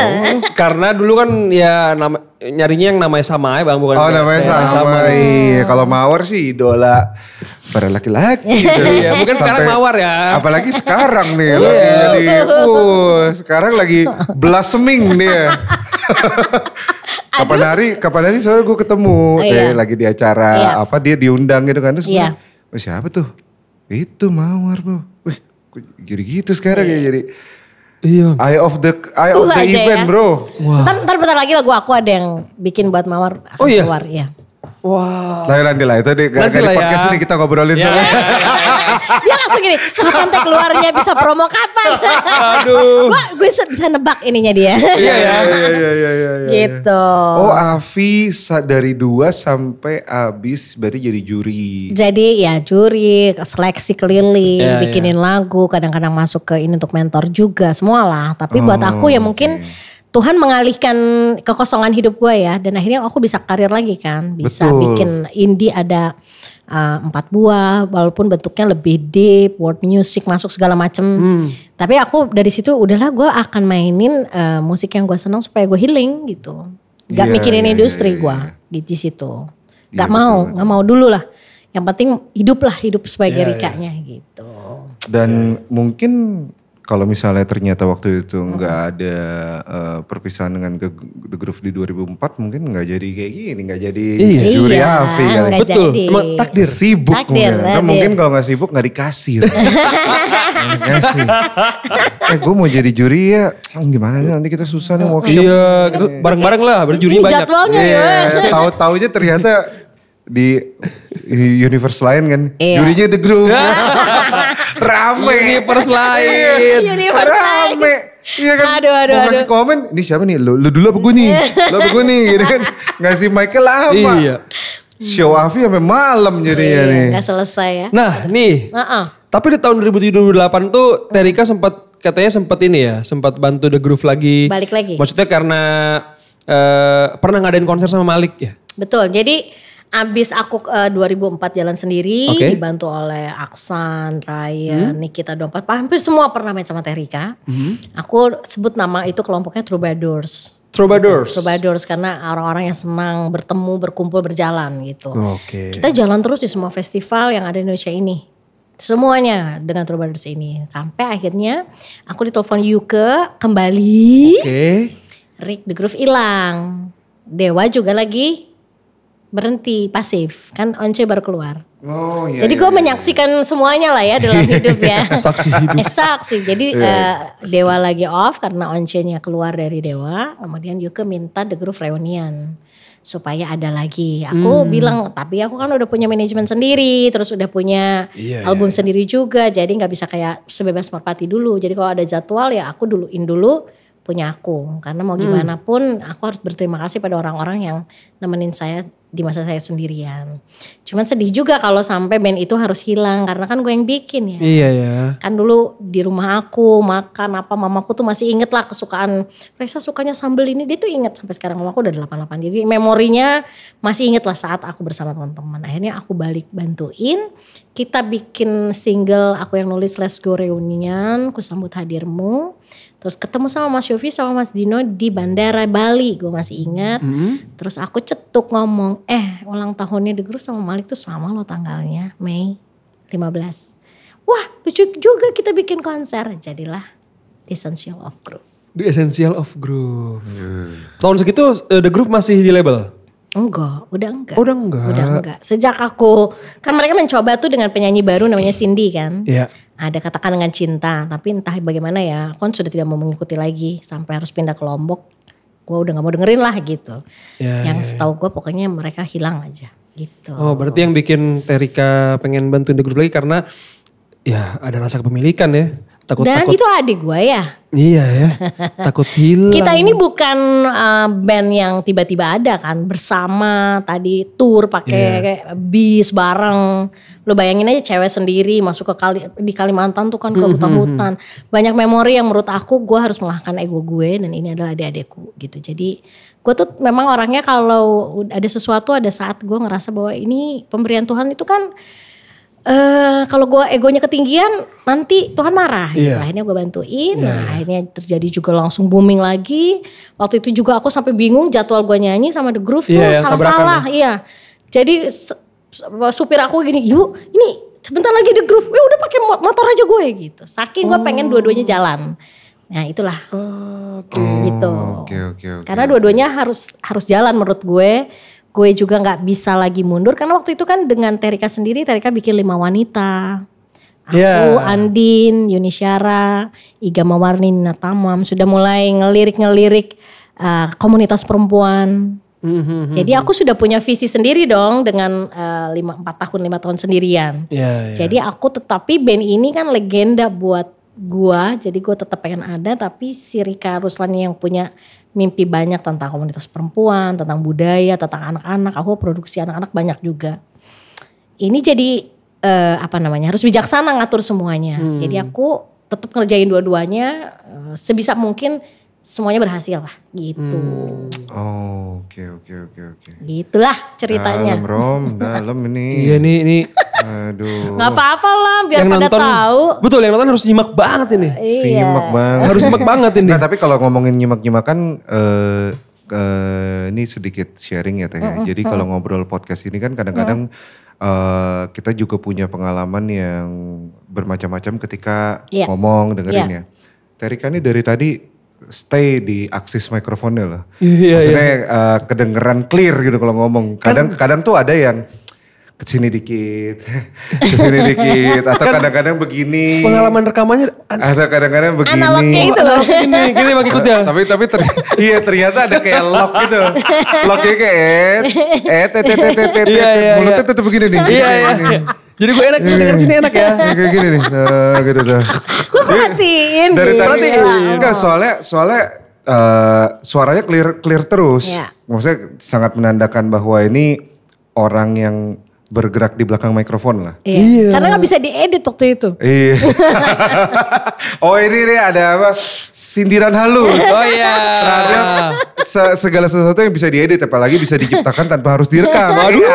Speaker 2: Karena dulu kan ya nyarinya yang namanya sama ya Bang, bukan?
Speaker 1: Oh namanya sama. Iya, kalau Mawar sih idola para laki-laki.
Speaker 2: Iya, mungkin sekarang Mawar ya.
Speaker 1: Apalagi sekarang nih lagi jadi, sekarang lagi blaspheming dia. Kapan hari soalnya gue ketemu, lagi di acara apa dia diundang gitu kan, terus gue bilang, oh siapa tuh? Itu Mawar bro. Wih, jadi gitu sekarang ya jadi.
Speaker 2: Iya.
Speaker 1: Eye of the event bro.
Speaker 3: Ntar bentar lagi lagu aku ada yang bikin buat Mawar akan keluar ya.
Speaker 2: Wah.
Speaker 1: Nanti lah itu di podcast ini kita ngobrolin soalnya.
Speaker 3: Dia langsung gini, kapan teh keluarnya bisa promo kapan?
Speaker 2: Aduh.
Speaker 3: Gue bisa nebak ininya dia.
Speaker 2: Iya ya.
Speaker 1: Iya.
Speaker 3: Gitu.
Speaker 1: Oh Afi dari 2 sampai habis berarti jadi juri.
Speaker 3: Jadi ya juri, seleksi keliling,
Speaker 2: Iya,
Speaker 3: bikinin lagu, kadang-kadang masuk ke ini untuk mentor juga, semualah. Tapi buat aku ya mungkin Tuhan mengalihkan kekosongan hidup gue ya. Dan akhirnya aku bisa karir lagi kan. Bisa bikin indie ada 4 buah. Walaupun bentuknya lebih deep, world music masuk segala macem. Tapi aku dari situ udahlah gue akan mainin musik yang gue senang supaya gue healing gitu. Gak mikirin industri gue di situ. Gak mau dulu lah. Yang penting hidup sebagai Rikanya gitu.
Speaker 1: Dan mungkin kalau misalnya ternyata waktu itu nggak ada perpisahan dengan The Groove di 2004 mungkin nggak jadi kayak gini, nggak jadi juri Afi kali.
Speaker 2: Betul, emang takdir.
Speaker 1: Sibuk mungkin kalau nggak sibuk nggak dikasih. Gue mau jadi juri ya, gimana sih nanti kita susah nih workshop.
Speaker 2: Iya, bareng-bareng lah, berjurinya banyak.
Speaker 3: Jadwalnya
Speaker 1: Tahu-taunya ternyata di universe lain kan, jurinya The Groove. Rame.
Speaker 2: Universe lain.
Speaker 1: Rame. Iya kan,
Speaker 3: aduh.
Speaker 1: mau ngasih komen, ini siapa nih, lu dulu apa gue nih, lu apa gue nih, gitu kan. Ngasih mic-nya lama.
Speaker 2: Iya.
Speaker 1: Show Afi sampai malam jadinya nih.
Speaker 3: Gak selesai ya.
Speaker 2: Nah nih, tapi di tahun 2008 tuh Terika sempat ini ya, sempat bantu The Groove lagi.
Speaker 3: Balik lagi.
Speaker 2: Maksudnya karena pernah ngadain konser sama Malik ya?
Speaker 3: Betul, jadi abis aku 2004 jalan sendiri, dibantu oleh Aksan, Ryan, Nikita Dompat, hampir semua pernah main sama Terika. Aku sebut nama itu kelompoknya Troubadours. Troubadours karena orang-orang yang senang bertemu, berkumpul, berjalan gitu. Kita jalan terus di semua festival yang ada di Indonesia ini. Semuanya dengan Troubadours ini. Sampai akhirnya aku ditelepon Yuke kembali. Rick The Groove hilang. Dewa juga lagi berhenti pasif, kan Once baru keluar. Jadi gue menyaksikan semuanya lah ya dalam hidup ya.
Speaker 2: Saksi hidup.
Speaker 3: Saksi. Jadi Dewa lagi off karena Once-nya keluar dari Dewa. Kemudian Yuke minta The Groove reunian supaya ada lagi. Aku bilang tapi aku kan udah punya manajemen sendiri, terus udah punya album sendiri juga. Jadi gak bisa kayak sebebas merpati dulu. Jadi kalau ada jadwal ya aku duluin dulu punya aku. Karena mau gimana pun aku harus berterima kasih pada orang-orang yang nemenin saya di masa saya sendirian. Cuman sedih juga kalau sampai band itu harus hilang karena kan gue yang bikin ya.
Speaker 2: Iya ya.
Speaker 3: Kan dulu di rumah aku makan apa mamaku tuh masih inget lah kesukaan. Reza sukanya sambal ini, dia tuh inget sampai sekarang mamaku udah 88. Jadi memorinya masih inget lah saat aku bersama teman-teman. Akhirnya aku balik bantuin. Kita bikin single aku yang nulis Let's Go Reunion, Ku Sambut Hadirmu. Terus ketemu sama Mas Yofi sama Mas Dino di Bandara Bali, gue masih ingat. Terus aku cetuk ngomong, ulang tahunnya The Groove sama Malik tuh sama loh tanggalnya, Mei 15. Wah lucu juga kita bikin konser, jadilah The Essential of Groove.
Speaker 2: The Essential of Groove. Tahun segitu The Groove masih di label?
Speaker 3: Enggak, udah enggak.
Speaker 2: Udah enggak.
Speaker 3: Sejak aku, kan mereka mencoba tuh dengan penyanyi baru namanya Cindy kan.
Speaker 2: Iya.
Speaker 3: Ada Katakan Dengan Cinta, tapi entah bagaimana ya, aku kan sudah tidak mau mengikuti lagi sampai harus pindah ke Lombok. Gue udah gak mau dengerin lah gitu. Yang setahu gue pokoknya mereka hilang aja gitu.
Speaker 2: Oh berarti yang bikin Terika pengen bantuin The Groove lagi karena ya ada rasa kepemilikan ya.
Speaker 3: Dan itu adik gue ya.
Speaker 2: Iya ya, takut hilang.
Speaker 3: Kita ini bukan band yang tiba-tiba ada kan, bersama tadi tour pakai bis bareng. Lo bayangin aja cewek sendiri masuk ke di Kalimantan tuh kan ke hutan-hutan. Banyak memori yang menurut aku gue harus mengalahkan ego gue dan ini adalah adik-adikku gitu. Jadi gue tuh memang orangnya kalau ada sesuatu ada saat gue ngerasa bahwa ini pemberian Tuhan itu kan kalau gue egonya ketinggian nanti Tuhan marah gitu. Akhirnya gue bantuin. Nah akhirnya terjadi juga langsung booming lagi. Waktu itu juga aku sampai bingung jadwal gue nyanyi sama The Groove tuh salah-salah. Iya. Jadi supir aku gini, yuk ini sebentar lagi The Groove. Udah pakai motor aja gue gitu. Saking gue pengen dua-duanya jalan. Nah itulah. Gitu. Karena dua-duanya harus jalan menurut gue. Gue juga gak bisa lagi mundur karena waktu itu kan dengan Terika sendiri, Terika bikin 5 wanita. Aku, Andin, Yuni Syara, Iga Mawarni, Nina Tamam sudah mulai ngelirik komunitas perempuan. Jadi aku sudah punya visi sendiri dong dengan 5 tahun sendirian. Jadi aku tetapi band ini kan legenda buat gua, jadi gua tetap pengen ada, tapi si Rika Ruslani yang punya mimpi banyak tentang komunitas perempuan, tentang budaya, tentang anak-anak, aku produksi anak-anak banyak juga. Ini jadi harus bijaksana ngatur semuanya. Jadi aku tetap ngerjain dua-duanya sebisa mungkin semuanya berhasil lah gitu.
Speaker 1: Oh, oke.
Speaker 3: Gitulah ceritanya.
Speaker 1: Dalam ini.
Speaker 2: Iya ini.
Speaker 3: Aduh. Gak apa-apa lah biar
Speaker 2: yang
Speaker 3: pada
Speaker 2: nonton,
Speaker 3: tahu.
Speaker 2: Betul, yang nonton harus nyimak banget ini.
Speaker 1: Simak banget.
Speaker 2: Harus simak banget ini.
Speaker 1: Nah, tapi kalau ngomongin nyimak-nyimakan ini sedikit sharing ya Teh. Jadi kalau ngobrol podcast ini kan kadang-kadang kita juga punya pengalaman yang bermacam-macam ketika ngomong dengerin ya. Teh Rika ini dari tadi stay di aksis mikrofonnya loh. Maksudnya kedengeran clear gitu kalau ngomong. Kadang tuh ada yang kesini dikit, atau kadang-kadang begini.
Speaker 2: Pengalaman rekamannya
Speaker 1: atau kadang-kadang begini.
Speaker 3: Analognya itu loh.
Speaker 2: Gini bang ikutnya.
Speaker 1: Tapi ternyata ada kayak lock gitu. Locknya kayak mulutnya tetap begini nih.
Speaker 2: Iya. Jadi gue enak denger sini enak ya.
Speaker 1: Kayak gini nih. Gitu tuh.
Speaker 3: Gue perhatiin.
Speaker 1: Dari tadi enggak soalnya suaranya clear terus. Maksudnya sangat menandakan bahwa ini orang yang bergerak di belakang mikrofon lah.
Speaker 3: Iya. Karena gak bisa diedit waktu itu.
Speaker 1: Iya. Oh ini nih ada apa? Sindiran halus.
Speaker 2: Oh iya.
Speaker 1: Terhadap segala sesuatu yang bisa diedit, apalagi bisa diciptakan tanpa harus direkam.
Speaker 2: Waduh.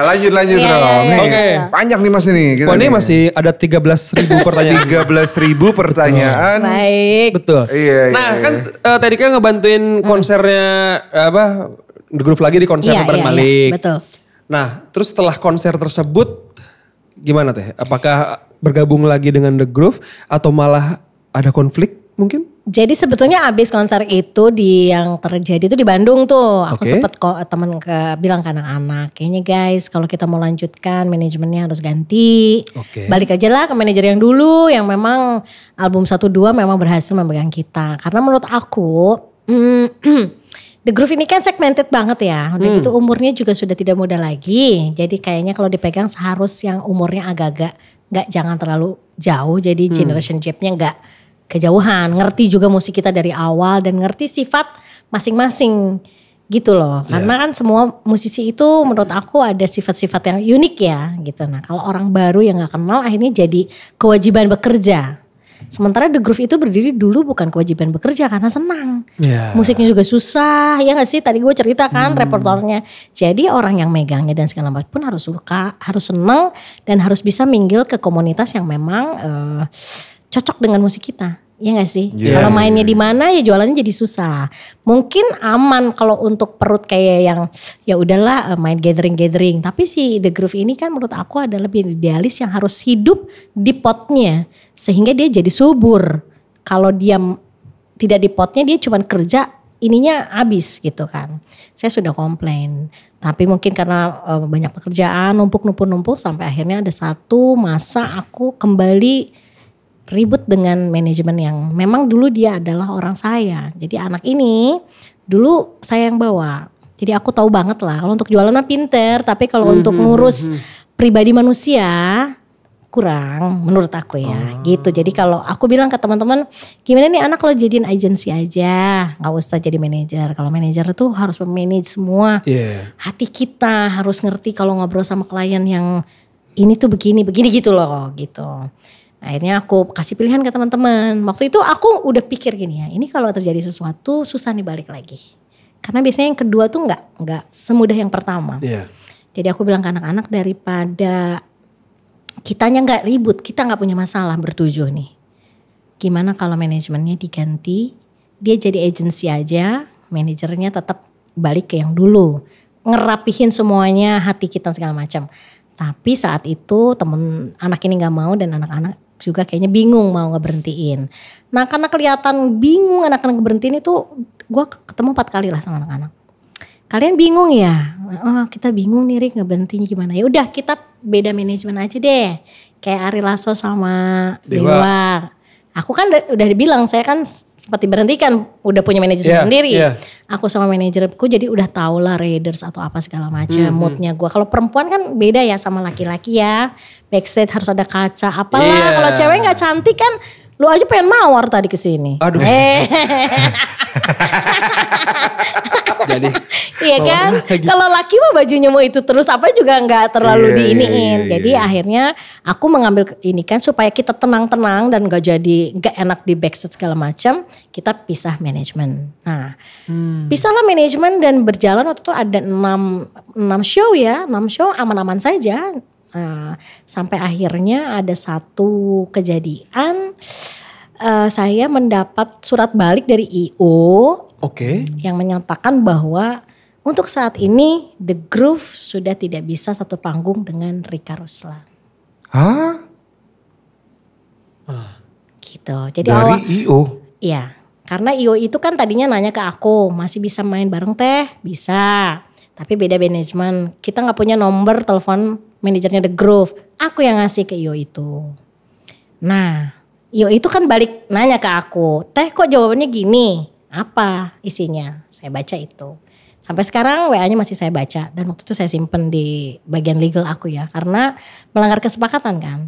Speaker 1: Lanjut dong.
Speaker 2: Oke.
Speaker 1: Panjang nih mas ini.
Speaker 2: Wah ini masih ada 13.000 pertanyaan.
Speaker 1: 13.000 pertanyaan.
Speaker 3: Baik.
Speaker 2: Betul.
Speaker 1: Iya.
Speaker 2: Nah kan tadi kan ngebantuin konsernya The Groove lagi di konser bareng Malik.
Speaker 3: Betul.
Speaker 2: Nah terus setelah konser tersebut gimana Teh? Apakah bergabung lagi dengan The Groove atau malah ada konflik mungkin?
Speaker 3: Jadi sebetulnya abis konser itu yang terjadi itu di Bandung tuh. Aku sempet temen bilang ke anak-anak. Kayaknya guys kalau kita mau lanjutkan manajemennya harus ganti. Balik aja lah ke manajer yang dulu yang memang album 1-2 memang berhasil memegang kita. Karena menurut aku The Groove ini kan segmented banget ya. Udah gitu umurnya juga sudah tidak muda lagi. Jadi kayaknya kalau dipegang harus yang umurnya agak-agak jangan terlalu jauh. Jadi generation gap-nya gak kejauhan. Ngerti juga musik kita dari awal dan ngerti sifat masing-masing gitu loh. Karena kan semua musisi itu menurut aku ada sifat-sifat yang unik ya gitu. Nah kalau orang baru yang gak kenal akhirnya jadi kewajiban bekerja. Sementara The Groove itu berdiri dulu bukan kewajiban bekerja karena senang. Musiknya juga susah, ya gak sih? Tadi gue cerita kan repertornya. Jadi orang yang megangnya dan segala macam pun harus suka, harus senang dan harus bisa minggil ke komunitas yang memang cocok dengan musik kita. Iya gak sih? Kalau mainnya di mana ya jualannya jadi susah. Mungkin aman kalau untuk perut kayak yang ya udahlah main gathering. Tapi si The Groove ini kan menurut aku ada lebih idealis yang harus hidup di potnya. Sehingga dia jadi subur. Kalau dia tidak di potnya dia cuma kerja ininya habis gitu kan. Saya sudah komplain. Tapi mungkin karena banyak pekerjaan numpuk sampai akhirnya ada satu masa aku kembali ribut dengan manajemen yang memang dulu dia adalah orang saya. Jadi anak ini dulu saya yang bawa. Jadi aku tahu banget lah kalau untuk jualan mah pinter. Tapi kalau untuk ngurus pribadi manusia kurang menurut aku ya gitu. Jadi kalau aku bilang ke teman-teman gimana nih anak kalau jadiin agensi aja. Gak usah jadi manajer. Kalau manajer itu harus memanage semua. Hati kita harus ngerti kalau ngobrol sama klien yang ini tuh begini gitu loh gitu. Akhirnya aku kasih pilihan ke teman-teman. Waktu itu aku udah pikir gini ya, ini kalau terjadi sesuatu susah nih balik lagi. Karena biasanya yang kedua tuh nggak semudah yang pertama. Jadi aku bilang ke anak-anak daripada kitanya nggak ribut, kita nggak punya masalah bertujuh nih. Gimana kalau manajemennya diganti, dia jadi agensi aja, manajernya tetap balik ke yang dulu. Ngerapihin semuanya, hati kita segala macam. Tapi saat itu temen anak ini nggak mau dan anak-anak juga kayaknya bingung mau ngeberhentiin. Nah karena kelihatan bingung anak-anak ngeberhentiin itu gue ketemu 4 kali lah sama anak-anak. Kalian bingung ya? Oh, kita bingung nih Rik ngeberhentiin gimana. Ya udah kita beda manajemen aja deh. Kayak Ari Lasso sama Dewa. Aku kan udah dibilang saya kan sempat diberhentikan, udah punya manajer sendiri. Aku sama manajerku jadi udah tau lah raiders atau apa segala macam moodnya gue. Kalau perempuan kan beda ya sama laki-laki ya. Backstage harus ada kaca apalah. Kalau cewek nggak cantik kan, lu aja pengen mawar tadi kesini.
Speaker 2: Aduh. Jadi
Speaker 3: iya kan? Kalau laki mah bajunya mau itu terus apa juga nggak terlalu diiniin. Jadi akhirnya aku mengambil ini kan supaya kita tenang-tenang dan nggak enak di backstage segala macam. Kita pisah manajemen. Nah, pisahlah manajemen dan berjalan waktu itu ada 6 show ya, 6 show aman-aman saja. Nah, sampai akhirnya ada satu kejadian saya mendapat surat balik dari IO yang menyatakan bahwa untuk saat ini The Groove sudah tidak bisa satu panggung dengan Rika Ruslan.
Speaker 1: Hah?
Speaker 3: Gitu. Jadi
Speaker 1: dari IO?
Speaker 3: Iya, karena IO itu kan tadinya nanya ke aku masih bisa main bareng teh? Bisa. Tapi beda manajemen. Kita gak punya nomor telepon manajernya The Groove. Aku yang ngasih ke IO itu. Nah, IO itu kan balik nanya ke aku. Teh kok jawabannya gini? Apa isinya? Saya baca itu. Sampai sekarang WA-nya masih saya baca. Dan waktu itu saya simpen di bagian legal aku ya. Karena melanggar kesepakatan kan.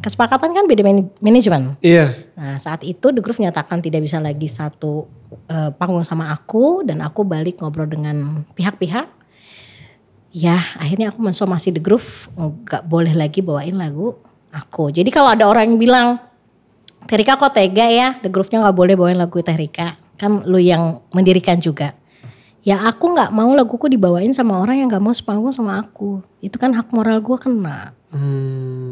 Speaker 3: Kesepakatan kan beda manajemen.
Speaker 2: Iya.
Speaker 3: Nah saat itu The Groove nyatakan tidak bisa lagi satu panggung sama aku. Dan aku balik ngobrol dengan pihak-pihak. Ya akhirnya aku mensomasi The Groove. Gak boleh lagi bawain lagu aku. Jadi kalau ada orang yang bilang, Teh Rika kok tega ya, The Groove-nya gak boleh bawain lagu Teh Rika. Kan lu yang mendirikan juga. Ya aku gak mau laguku dibawain sama orang yang gak mau sepanggung sama aku. Itu kan hak moral gue kena.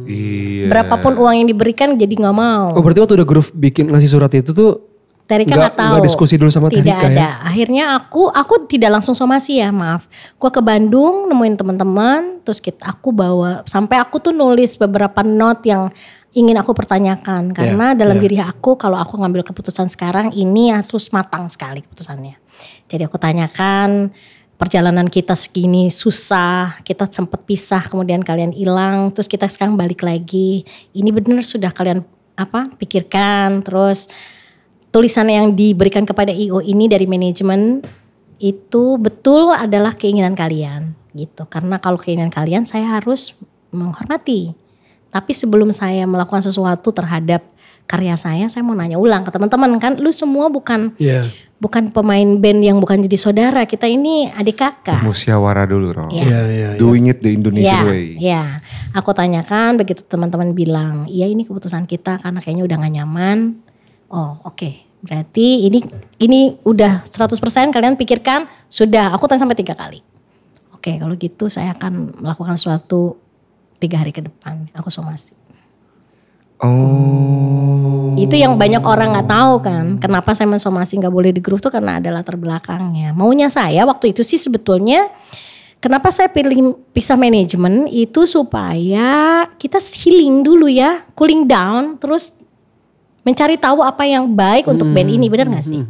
Speaker 1: Iya.
Speaker 3: Berapapun uang yang diberikan jadi gak mau.
Speaker 2: Oh berarti waktu The Groove bikin ngasih surat itu tuh
Speaker 3: Teh Rika gak tahu.
Speaker 2: Gak diskusi dulu sama Teh Rika ya?
Speaker 3: Tidak ada. Akhirnya aku tidak langsung somasi ya, maaf. Gue ke Bandung nemuin teman-teman, terus aku bawa sampai aku tuh nulis beberapa note yang ingin aku pertanyakan karena dalam diri aku kalau aku ngambil keputusan sekarang ini harus matang sekali keputusannya. Jadi aku tanyakan perjalanan kita segini susah, kita sempat pisah kemudian kalian hilang, terus kita sekarang balik lagi. Ini benar sudah kalian pikirkan, terus tulisan yang diberikan kepada IO ini dari manajemen itu betul adalah keinginan kalian gitu. Karena kalau keinginan kalian saya harus menghormati. Tapi sebelum saya melakukan sesuatu terhadap karya saya mau nanya ulang ke teman-teman kan, lu semua bukan pemain band yang bukan jadi saudara, kita ini adik kakak.
Speaker 1: Musyawarah dulu, Ro.
Speaker 2: Yeah.
Speaker 1: Doing it the Indonesian way.
Speaker 3: Iya, aku tanyakan begitu teman-teman bilang, iya ini keputusan kita karena kayaknya udah gak nyaman. Oh oke. Berarti ini udah 100% kalian pikirkan, sudah aku tanya sampai 3 kali. Oke kalau gitu saya akan melakukan sesuatu 3 hari ke depan, aku somasi.
Speaker 1: Oh.
Speaker 3: Itu yang banyak orang gak tahu kan. Kenapa saya mensomasi gak boleh di Groove tuh karena ada latar belakangnya. Maunya saya waktu itu sih sebetulnya, kenapa saya pilih pisah manajemen itu supaya kita healing dulu ya. Cooling down, terus mencari tahu apa yang baik untuk band ini, benar gak sih?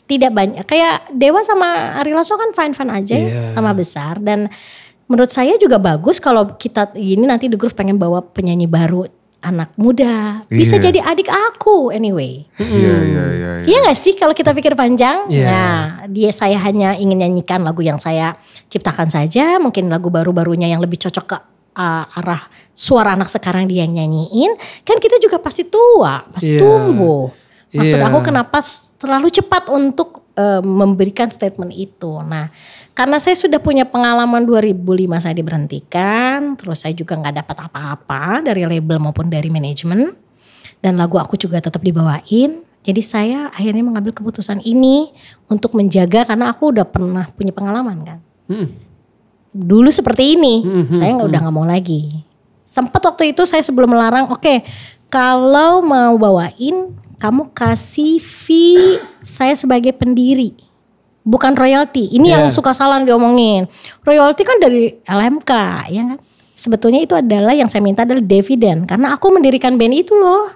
Speaker 3: Tidak banyak, kayak Dewa sama Ari Lasso kan fine-fine aja ya, sama besar. Dan menurut saya juga bagus kalau kita gini nanti The Groove pengen bawa penyanyi baru, anak muda, bisa jadi adik aku anyway.
Speaker 1: Iya.
Speaker 3: Iya gak sih kalau kita pikir panjang? Nah, saya hanya ingin nyanyikan lagu yang saya ciptakan saja, mungkin lagu baru-barunya yang lebih cocok ke arah suara anak sekarang dia yang nyanyiin. Kan kita juga pasti tua, pasti tumbuh. Maksud aku kenapa terlalu cepat untuk memberikan statement itu. Nah, karena saya sudah punya pengalaman 2005 saya diberhentikan, terus saya juga gak dapat apa-apa dari label maupun dari manajemen, dan lagu aku juga tetap dibawain. Jadi saya akhirnya mengambil keputusan ini untuk menjaga, karena aku udah pernah punya pengalaman kan. Dulu seperti ini, saya udah gak mau lagi. Sempat waktu itu saya sebelum melarang, oke, kalau mau bawain kamu kasih fee saya sebagai pendiri. Bukan royalti. Ini yang suka salah diomongin. Royalti kan dari LMK, ya kan? Sebetulnya itu adalah yang saya minta adalah dividen. Karena aku mendirikan band itu loh.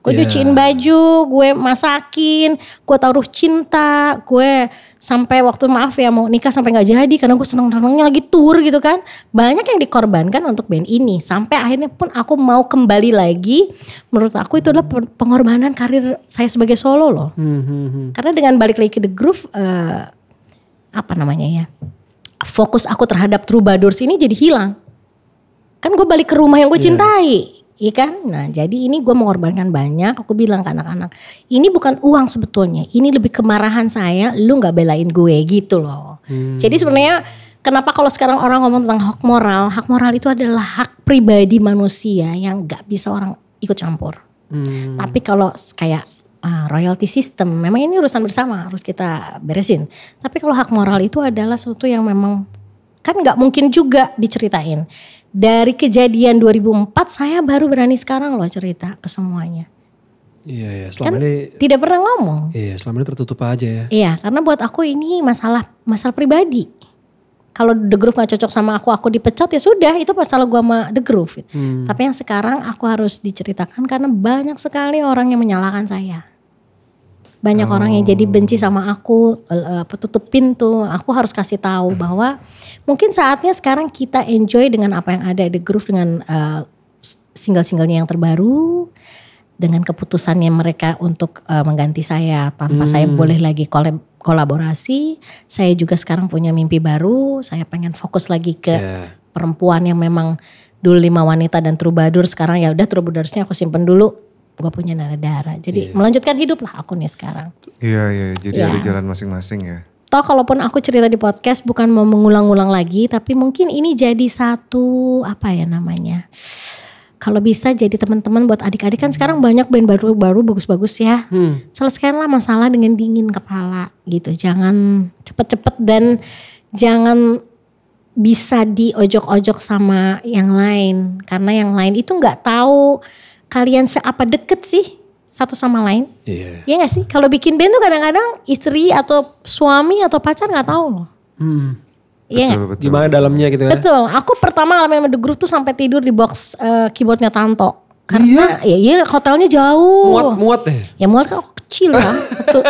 Speaker 3: Gue cuciin baju, gue masakin, gue taruh cinta, gue sampai waktu maaf ya mau nikah sampai nggak jadi karena gue seneng-senengnya lagi tour gitu kan. Banyak yang dikorbankan untuk band ini. Sampai akhirnya pun aku mau kembali lagi. Menurut aku itu adalah pengorbanan karir saya sebagai solo loh. Karena dengan balik lagi ke The Groove, fokus aku terhadap Troubadours ini jadi hilang. Kan gue balik ke rumah yang gue cintai. Iya kan? Nah jadi ini gue mengorbankan banyak. Aku bilang ke anak-anak, ini bukan uang sebetulnya. Ini lebih kemarahan saya, lu gak belain gue gitu loh. Jadi sebenarnya kenapa kalau sekarang orang ngomong tentang hak moral itu adalah hak pribadi manusia yang gak bisa orang ikut campur. Tapi kalau kayak royalty system, memang ini urusan bersama harus kita beresin. Tapi kalau hak moral itu adalah sesuatu yang memang kan gak mungkin juga diceritain. Dari kejadian 2004 saya baru berani sekarang loh cerita ke semuanya.
Speaker 2: Iya, selama
Speaker 3: kan
Speaker 2: ini
Speaker 3: tidak pernah ngomong.
Speaker 2: Iya, selama ini tertutup aja ya.
Speaker 3: Iya, karena buat aku ini masalah pribadi. Kalau The Groove gak cocok sama aku dipecat ya sudah, itu masalah gua sama The Groove. Tapi yang sekarang aku harus diceritakan karena banyak sekali orang yang menyalahkan saya. Banyak orang yang jadi benci sama aku, tutup pintu. Aku harus kasih tahu bahwa mungkin saatnya sekarang kita enjoy dengan apa yang ada The Groove dengan single-singlenya yang terbaru, dengan keputusannya mereka untuk mengganti saya tanpa saya boleh lagi kolaborasi. Saya juga sekarang punya mimpi baru. Saya pengen fokus lagi ke perempuan yang memang dulu 5 wanita dan Troubadour. Sekarang ya udah Troubadoursnya aku simpen dulu. Gue punya darah. Jadi melanjutkan hidup lah aku nih sekarang.
Speaker 1: Iya. Jadi ada jalan masing-masing ya.
Speaker 3: Toh kalaupun aku cerita di podcast bukan mau mengulang-ulang lagi. Tapi mungkin ini jadi satu kalau bisa jadi teman-teman buat adik-adik kan sekarang banyak band baru bagus-bagus ya. Selesaikanlah masalah dengan dingin kepala gitu. Jangan cepet-cepet dan jangan bisa diojok-ojok sama yang lain. Karena yang lain itu gak tahu kalian seapa deket sih satu sama lain. Iya gak sih? Kalau bikin band tuh kadang-kadang istri atau suami atau pacar gak tahu loh. Iya gak?
Speaker 2: Gimana dalamnya gitu kan?
Speaker 3: Betul. Aku pertama ngalamin sama The Groove tuh sampai tidur di box keyboardnya Tanto. Karena iya hotelnya jauh.
Speaker 2: Muat deh.
Speaker 3: Ya muat kan kecil kan.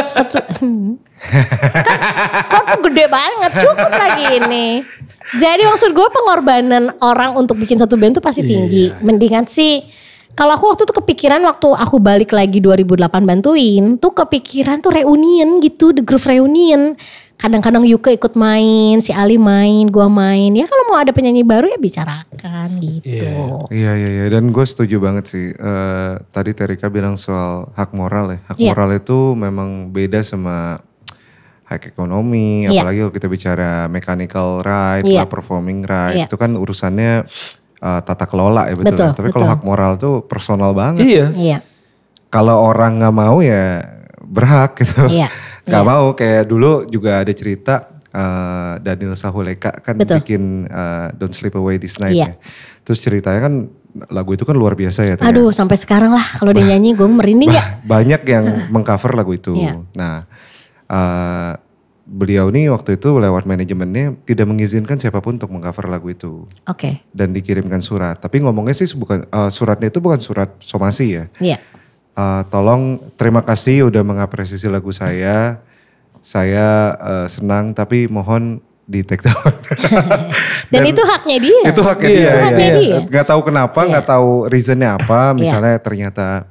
Speaker 3: Satu kan tuh gede banget. Cukup lagi ini. Jadi maksud gue pengorbanan orang untuk bikin satu band tuh pasti tinggi. Mendingan sih. Kalau aku waktu itu kepikiran waktu aku balik lagi 2008 bantuin. Tuh kepikiran tuh reunion gitu. The Groove reunion. Kadang-kadang Yuka ikut main. Si Ali main. Gua main. Ya kalau mau ada penyanyi baru ya bicarakan gitu.
Speaker 1: Iya. Dan gue setuju banget sih. Tadi Terika bilang soal hak moral ya. Hak moral itu memang beda sama hak ekonomi. Apalagi kalau kita bicara mechanical right. Performing right. Itu kan urusannya tata kelola ya betul. Tapi kalau hak moral tuh personal banget.
Speaker 3: Iya.
Speaker 1: Kalau orang nggak mau ya berhak gitu. Gak mau kayak dulu juga ada cerita Daniel Sahuleka kan bikin Don't Sleep Away This Night ya. Terus ceritanya kan lagu itu kan luar biasa ya.
Speaker 3: Aduh sampai sekarang lah kalau dia nyanyi gue merinding ya.
Speaker 1: Banyak yang mengcover lagu itu. Nah beliau nih waktu itu lewat manajemennya tidak mengizinkan siapapun untuk mengcover lagu itu. Dan dikirimkan surat. Tapi ngomongnya sih bukan suratnya itu bukan surat somasi ya. Tolong terima kasih udah mengapresiasi lagu saya. Saya senang tapi mohon di take down.
Speaker 3: Dan itu haknya dia.
Speaker 1: Itu haknya dia. Gak tahu kenapa, gak tahu reasonnya apa. Misalnya ternyata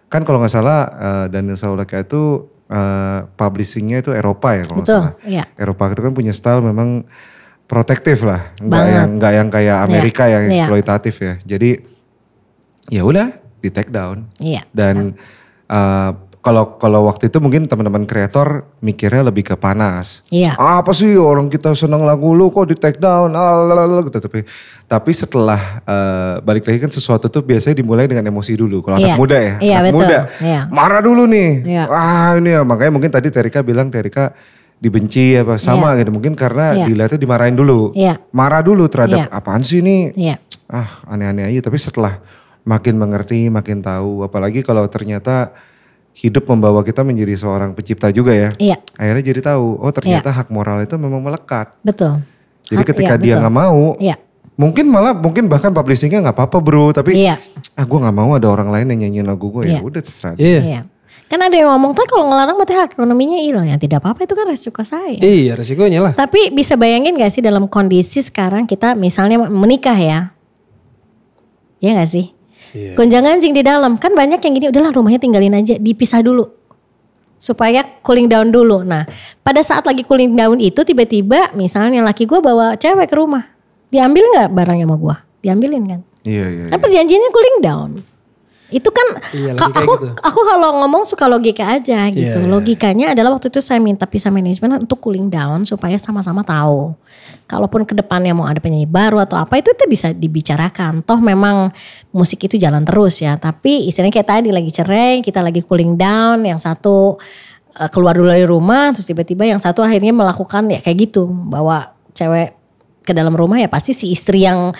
Speaker 1: kan kalau gak salah Daniel Sahuleka itu publishingnya itu Eropa ya kalau nggak salah. Eropa itu kan punya style memang protektif lah, nggak yang kayak Amerika yang eksploitatif ya. Jadi ya udah di take down. Dan kalau waktu itu mungkin teman-teman kreator mikirnya lebih ke panas. Apa sih orang kita senang lagu lu kok di take down, gitu. Tapi setelah balik lagi kan sesuatu tuh biasanya dimulai dengan emosi dulu. Kalau anak muda ya, anak muda marah dulu nih. Ini ya makanya mungkin tadi Terika bilang Terika dibenci apa sama gitu. Mungkin karena dilihatnya dimarahin dulu. Marah dulu terhadap apaan sih ini. Aneh-aneh aja. Tapi setelah makin mengerti, makin tahu. Apalagi kalau ternyata hidup membawa kita menjadi seorang pencipta juga ya. Akhirnya jadi tahu, oh ternyata hak moral itu memang melekat. Jadi ketika dia gak mau, mungkin bahkan publishingnya nggak apa-apa bro, tapi
Speaker 3: Iya.
Speaker 1: gue nggak mau ada orang lain yang nyanyiin lagu gue, ya
Speaker 3: Iya.
Speaker 1: udah terserah.
Speaker 2: Iya.
Speaker 3: Iya. Kan ada yang ngomong tuh kalau ngelarang berarti hak ekonominya hilang. Ya tidak apa-apa, itu kan resiko saya.
Speaker 2: Iya resikonya lah.
Speaker 3: Tapi bisa bayangin gak sih dalam kondisi sekarang kita misalnya menikah ya. Iya gak sih?
Speaker 2: Iya.
Speaker 3: Gonjang-ganjing di dalam. Kan banyak yang gini, udahlah rumahnya tinggalin aja, dipisah dulu. Supaya cooling down dulu. Nah pada saat lagi cooling down itu tiba-tiba misalnya laki gue bawa cewek ke rumah. Diambil gak barangnya sama gue? Diambilin kan?
Speaker 1: Iya.
Speaker 3: Kan perjanjiannya cooling down. Itu kan
Speaker 2: Iya, logika
Speaker 3: aku
Speaker 2: gitu.
Speaker 3: aku kalau ngomong suka logika aja gitu.
Speaker 2: Iya.
Speaker 3: Logikanya adalah waktu itu saya minta pisah manajemen untuk cooling down supaya sama-sama tahu. Kalaupun ke depannya mau ada penyanyi baru atau apa itu bisa dibicarakan. Toh memang musik itu jalan terus ya. Tapi istilahnya kayak tadi lagi cerai, kita lagi cooling down, yang satu keluar dulu dari rumah, terus tiba-tiba yang satu akhirnya melakukan ya kayak gitu, bawa cewek ke dalam rumah, ya pasti si istri yang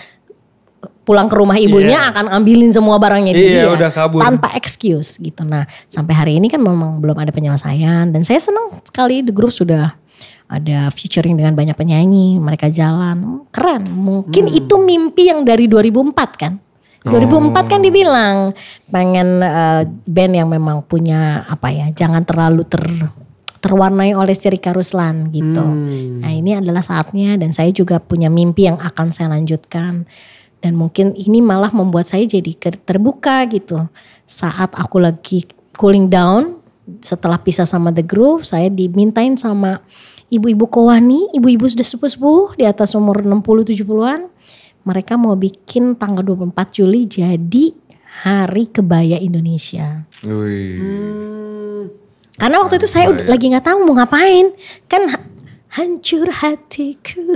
Speaker 3: pulang ke rumah ibunya akan ambilin semua barangnya dia
Speaker 2: udah kabur.
Speaker 3: tanpa excuse gitu. Nah sampai hari ini kan memang belum ada penyelesaian dan saya senang sekali The Groove sudah ada featuring dengan banyak penyanyi, mereka jalan keren. Mungkin itu mimpi yang dari 2004 kan. 2004 kan dibilang pengen band yang memang punya apa ya, jangan terlalu terwarnai oleh Sirika Ruslan gitu. Nah ini adalah saatnya dan saya juga punya mimpi yang akan saya lanjutkan. Dan mungkin ini malah membuat saya jadi terbuka gitu. Saat aku lagi cooling down setelah pisah sama The Groove, saya dimintain sama ibu-ibu Kowani, ibu-ibu sudah sepuh-sepuh di atas umur 60-70an. Mereka mau bikin tanggal 24 Juli jadi Hari Kebaya Indonesia. Karena waktu itu saya lagi gak tahu mau ngapain. Kan hancur hatiku.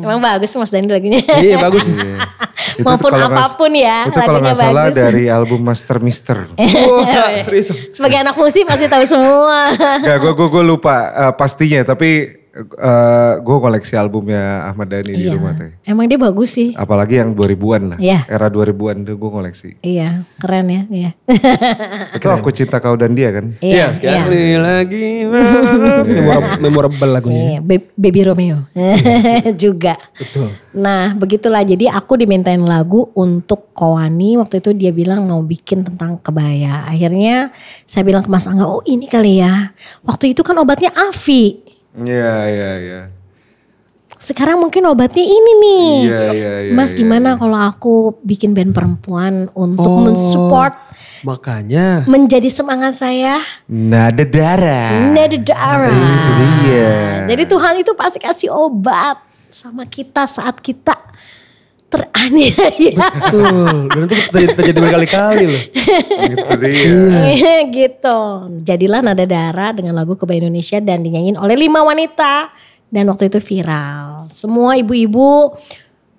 Speaker 3: Emang bagus Mas Dandi lagunya.
Speaker 2: Iya bagus.
Speaker 1: Itu
Speaker 3: Maupun
Speaker 1: kalau
Speaker 3: apapun ya
Speaker 1: itu kalau
Speaker 3: lagunya
Speaker 1: nggak salah
Speaker 3: bagus.
Speaker 1: dari album Master Mister.
Speaker 2: Wah serius.
Speaker 3: Sebagai anak musik pasti tahu semua.
Speaker 1: Gak, gue lupa pastinya, tapi gue koleksi albumnya Ahmad Dhani di rumah teh.
Speaker 3: Emang dia bagus sih.
Speaker 1: Apalagi yang 2000-an lah.
Speaker 3: Iya.
Speaker 1: Era 2000-an itu gue koleksi.
Speaker 3: Iya keren ya. Iya.
Speaker 1: Itu Aku Cinta Kau dan Dia kan?
Speaker 2: Iya sekali lagi. Memorable lagunya.
Speaker 3: Iya, Baby Romeo juga.
Speaker 2: Betul.
Speaker 3: Nah begitulah, jadi aku dimintain lagu untuk Kowani. Waktu itu dia bilang mau bikin tentang kebaya. Akhirnya saya bilang ke Mas Angga, oh ini kali ya. Waktu itu kan obatnya Afi.
Speaker 1: Iya.
Speaker 3: Sekarang mungkin obatnya ini nih.
Speaker 1: Iya.
Speaker 3: Mas gimana kalau aku bikin band perempuan untuk mensupport,
Speaker 2: Makanya.
Speaker 3: menjadi semangat saya.
Speaker 1: Nada Darah.
Speaker 3: Nada Darah.
Speaker 1: Itu dia.
Speaker 3: Jadi Tuhan itu pasti kasih obat sama kita saat kita teraniaya.
Speaker 2: Betul. Dan itu terjadi berkali-kali loh.
Speaker 1: Itu dia.
Speaker 3: Gitu. Jadilah Nada Darah dengan lagu Kebaya Indonesia dan dinyanyiin oleh 5 wanita. Dan waktu itu viral. Semua ibu-ibu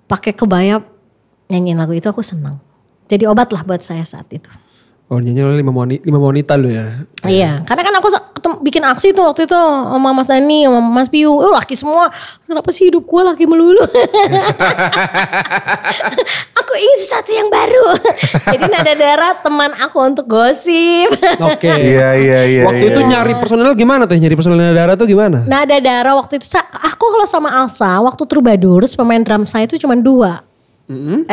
Speaker 3: pakai kebaya nyanyiin lagu itu, aku senang. Jadi obat lah buat saya saat itu.
Speaker 2: Oh nyanyi oleh 5 wanita lo ya.
Speaker 3: Iya, karena kan aku bikin aksi tuh waktu itu sama Mas Dani, sama Mas Piu. Laki semua. Kenapa sih hidup gue laki melulu? Aku ingin sesuatu yang baru. Jadi Nada Darah teman aku untuk gosip.
Speaker 2: Oke.
Speaker 1: Iya.
Speaker 2: Waktu itu nyari personel gimana teh? Nyari personel Nada Darah tuh gimana?
Speaker 3: Nada Darah waktu itu, aku kalau sama Alsa, waktu Troubadours pemain drum saya itu cuma 2. 3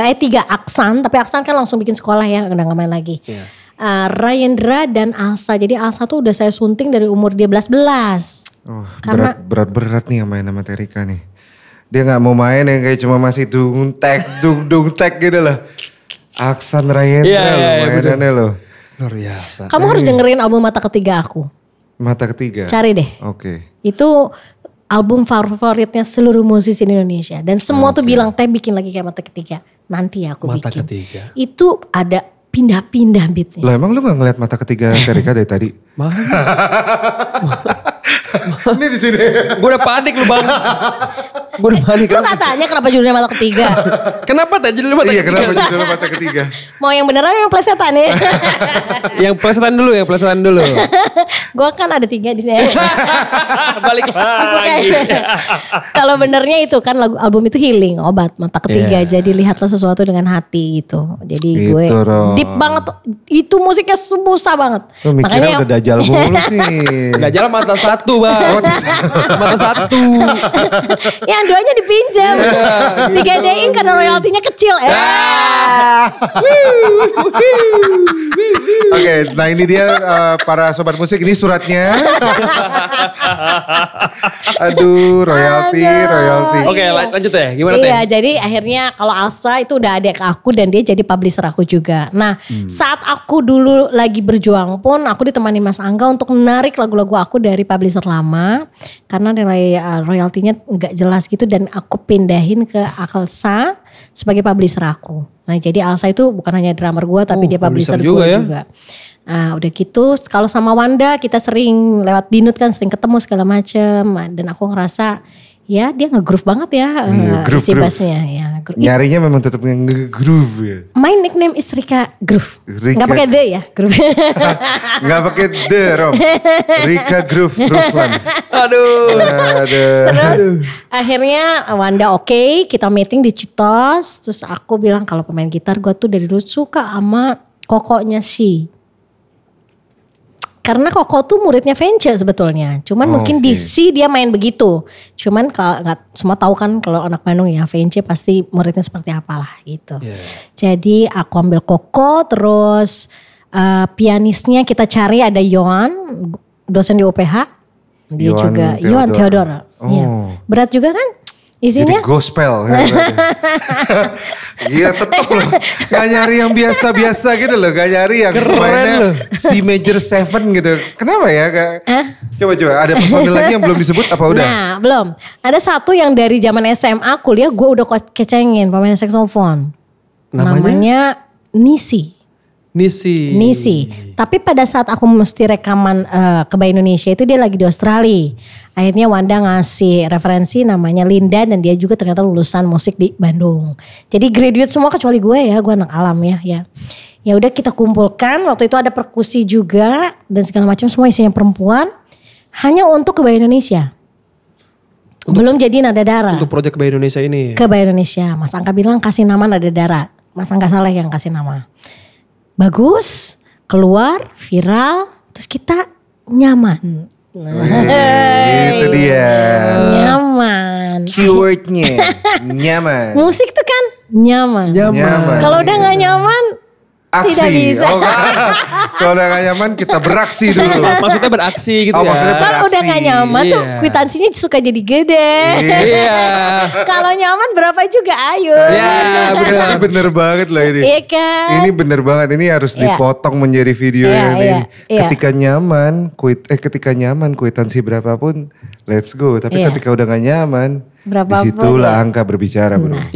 Speaker 3: Aksan, tapi Aksan kan langsung bikin sekolah ya, udah gak main lagi. Rayendra dan Alsa. Jadi Alsa tuh udah saya sunting dari umur dia 11.
Speaker 1: Oh,
Speaker 3: Karena
Speaker 1: berat nih yang main sama Terika nih. Dia gak mau main yang kayak cuma masih dung tek gitu loh. Aksan Rayendra mainannya loh.
Speaker 2: Luar biasa.
Speaker 3: kamu harus dengerin album Mata Ketiga aku.
Speaker 1: Mata Ketiga.
Speaker 3: Cari deh.
Speaker 1: Oke.
Speaker 3: Itu album favoritnya seluruh musisi di Indonesia. Dan semua tuh bilang, Teh bikin lagi kayak Mata Ketiga. Nanti ya aku
Speaker 2: Mata
Speaker 3: bikin.
Speaker 2: Ketiga.
Speaker 3: Itu ada pindah-pindah beatnya.
Speaker 1: Lah emang lu gak ngeliat Mata Ketiga Terika dari tadi?
Speaker 2: Mana?
Speaker 1: Ini di sini.
Speaker 2: Gue udah panik lu bang. Gue udah panik.
Speaker 3: Lu gak tanya kenapa judulnya Mata Ketiga?
Speaker 2: Kenapa teh judulnya Mata
Speaker 1: Iya,
Speaker 2: Ketiga?
Speaker 1: kenapa judulnya Mata Ketiga?
Speaker 3: Mau yang beneran yang plesetan ya?
Speaker 2: Yang plesetan dulu.
Speaker 3: Gue kan ada 3 di sini.
Speaker 2: Balik lagi.
Speaker 3: Kalau benernya itu kan album itu healing, obat Mata Ketiga. Jadi lihatlah sesuatu dengan hati gitu. Jadi gue
Speaker 1: Gitu, Rom.
Speaker 3: deep banget. Itu musiknya susah banget.
Speaker 1: Lu mikirnya udah dajal mulu sih.
Speaker 2: Dajal mata 1 bang. Mata 1.
Speaker 3: Yang 2-nya dipinjam. Digadein karena royaltinya kecil.
Speaker 1: Oke, nah ini dia para sobat musik, ini suratnya. Aduh, royalti.
Speaker 2: Oke, lanjut ya. Gimana teh?
Speaker 3: Iya, jadi akhirnya kalau Alsa itu udah adik aku dan dia jadi publisher aku juga. Nah, saat aku dulu lagi berjuang pun aku ditemani Mas Angga untuk menarik lagu-lagu aku dari publisher lama karena nilai royaltinya nggak jelas gitu dan aku pindahin ke Alsa sebagai publisher aku. Nah, jadi Alsa itu bukan hanya drummer gue tapi dia publisher gue juga. Nah, udah gitu kalau sama Wanda kita sering lewat Dinut kan sering ketemu segala macem dan aku ngerasa ya dia nge-groove banget ya isi bassnya ya.
Speaker 1: Nyarinya memang tetap nge-groove ya.
Speaker 3: My nickname is Rika Groove. Gak pakai D ya Groove.
Speaker 1: Gak pakai D Rom. Rika Groove Ruslan.
Speaker 2: Aduh.
Speaker 3: Terus akhirnya Wanda oke, kita meeting di Citos. Terus aku bilang kalau pemain gitar gue tuh dari dulu suka sama kokonya sih. Karena Koko tuh muridnya Vence sebetulnya. Cuman mungkin di C dia main begitu. Cuman kalau nggak semua tahu kan kalau anak Bandung ya Vence pasti muridnya seperti apalah gitu. Jadi aku ambil Koko terus pianisnya kita cari ada Yohan dosen di UPH. Dia juga Yohan Theodor. Ya. Berat juga kan isinya.
Speaker 1: Jadi gospel. Iya tetep loh. Gak nyari yang biasa-biasa gitu loh. Gak nyari yang mainnya C major 7 gitu. Kenapa ya? Coba-coba ada personil lagi yang belum disebut apa udah?
Speaker 3: Nah belum. Ada satu yang dari zaman SMA kuliah gue udah kecengin pemain saksofon. Namanya Nisi. Tapi pada saat aku mesti rekaman ke By Indonesia itu dia lagi di Australia. Akhirnya Wanda ngasih referensi namanya Linda dan dia juga ternyata lulusan musik di Bandung. Jadi graduate semua kecuali gue ya, gue anak alam ya. Ya udah kita kumpulkan, waktu itu ada perkusi juga dan segala macam semua isinya perempuan. Hanya untuk ke By Indonesia. Belum jadi Nada Dara.
Speaker 2: Untuk proyek By Indonesia ini.
Speaker 3: Ke By Indonesia. Mas Angga bilang kasih nama Nada Dara. Mas Angga Saleh yang kasih nama. Bagus, keluar, viral, terus kita nyaman.
Speaker 1: Itu dia.
Speaker 3: Nyaman.
Speaker 1: Keywordnya nyaman.
Speaker 3: Musik tuh kan nyaman. Kalau udah gak nyaman,
Speaker 1: aksi.
Speaker 3: tidak bisa.
Speaker 1: Kalau udah gak nyaman kita beraksi dulu.
Speaker 2: Maksudnya beraksi gitu ya.
Speaker 1: Maksudnya
Speaker 3: Kalau udah gak nyaman tuh kwitansinya suka jadi gede.
Speaker 2: Iya.
Speaker 3: Kalau nyaman berapa juga ayo.
Speaker 2: Iya bener.
Speaker 1: Tapi bener banget loh ini.
Speaker 3: Iya kan.
Speaker 1: Ini bener banget. Ini harus dipotong menjadi video ini. Ketika nyaman, kwitansi berapapun, let's go. Tapi ketika udah gak nyaman, disitulah angka berbicara bro.
Speaker 3: Nah,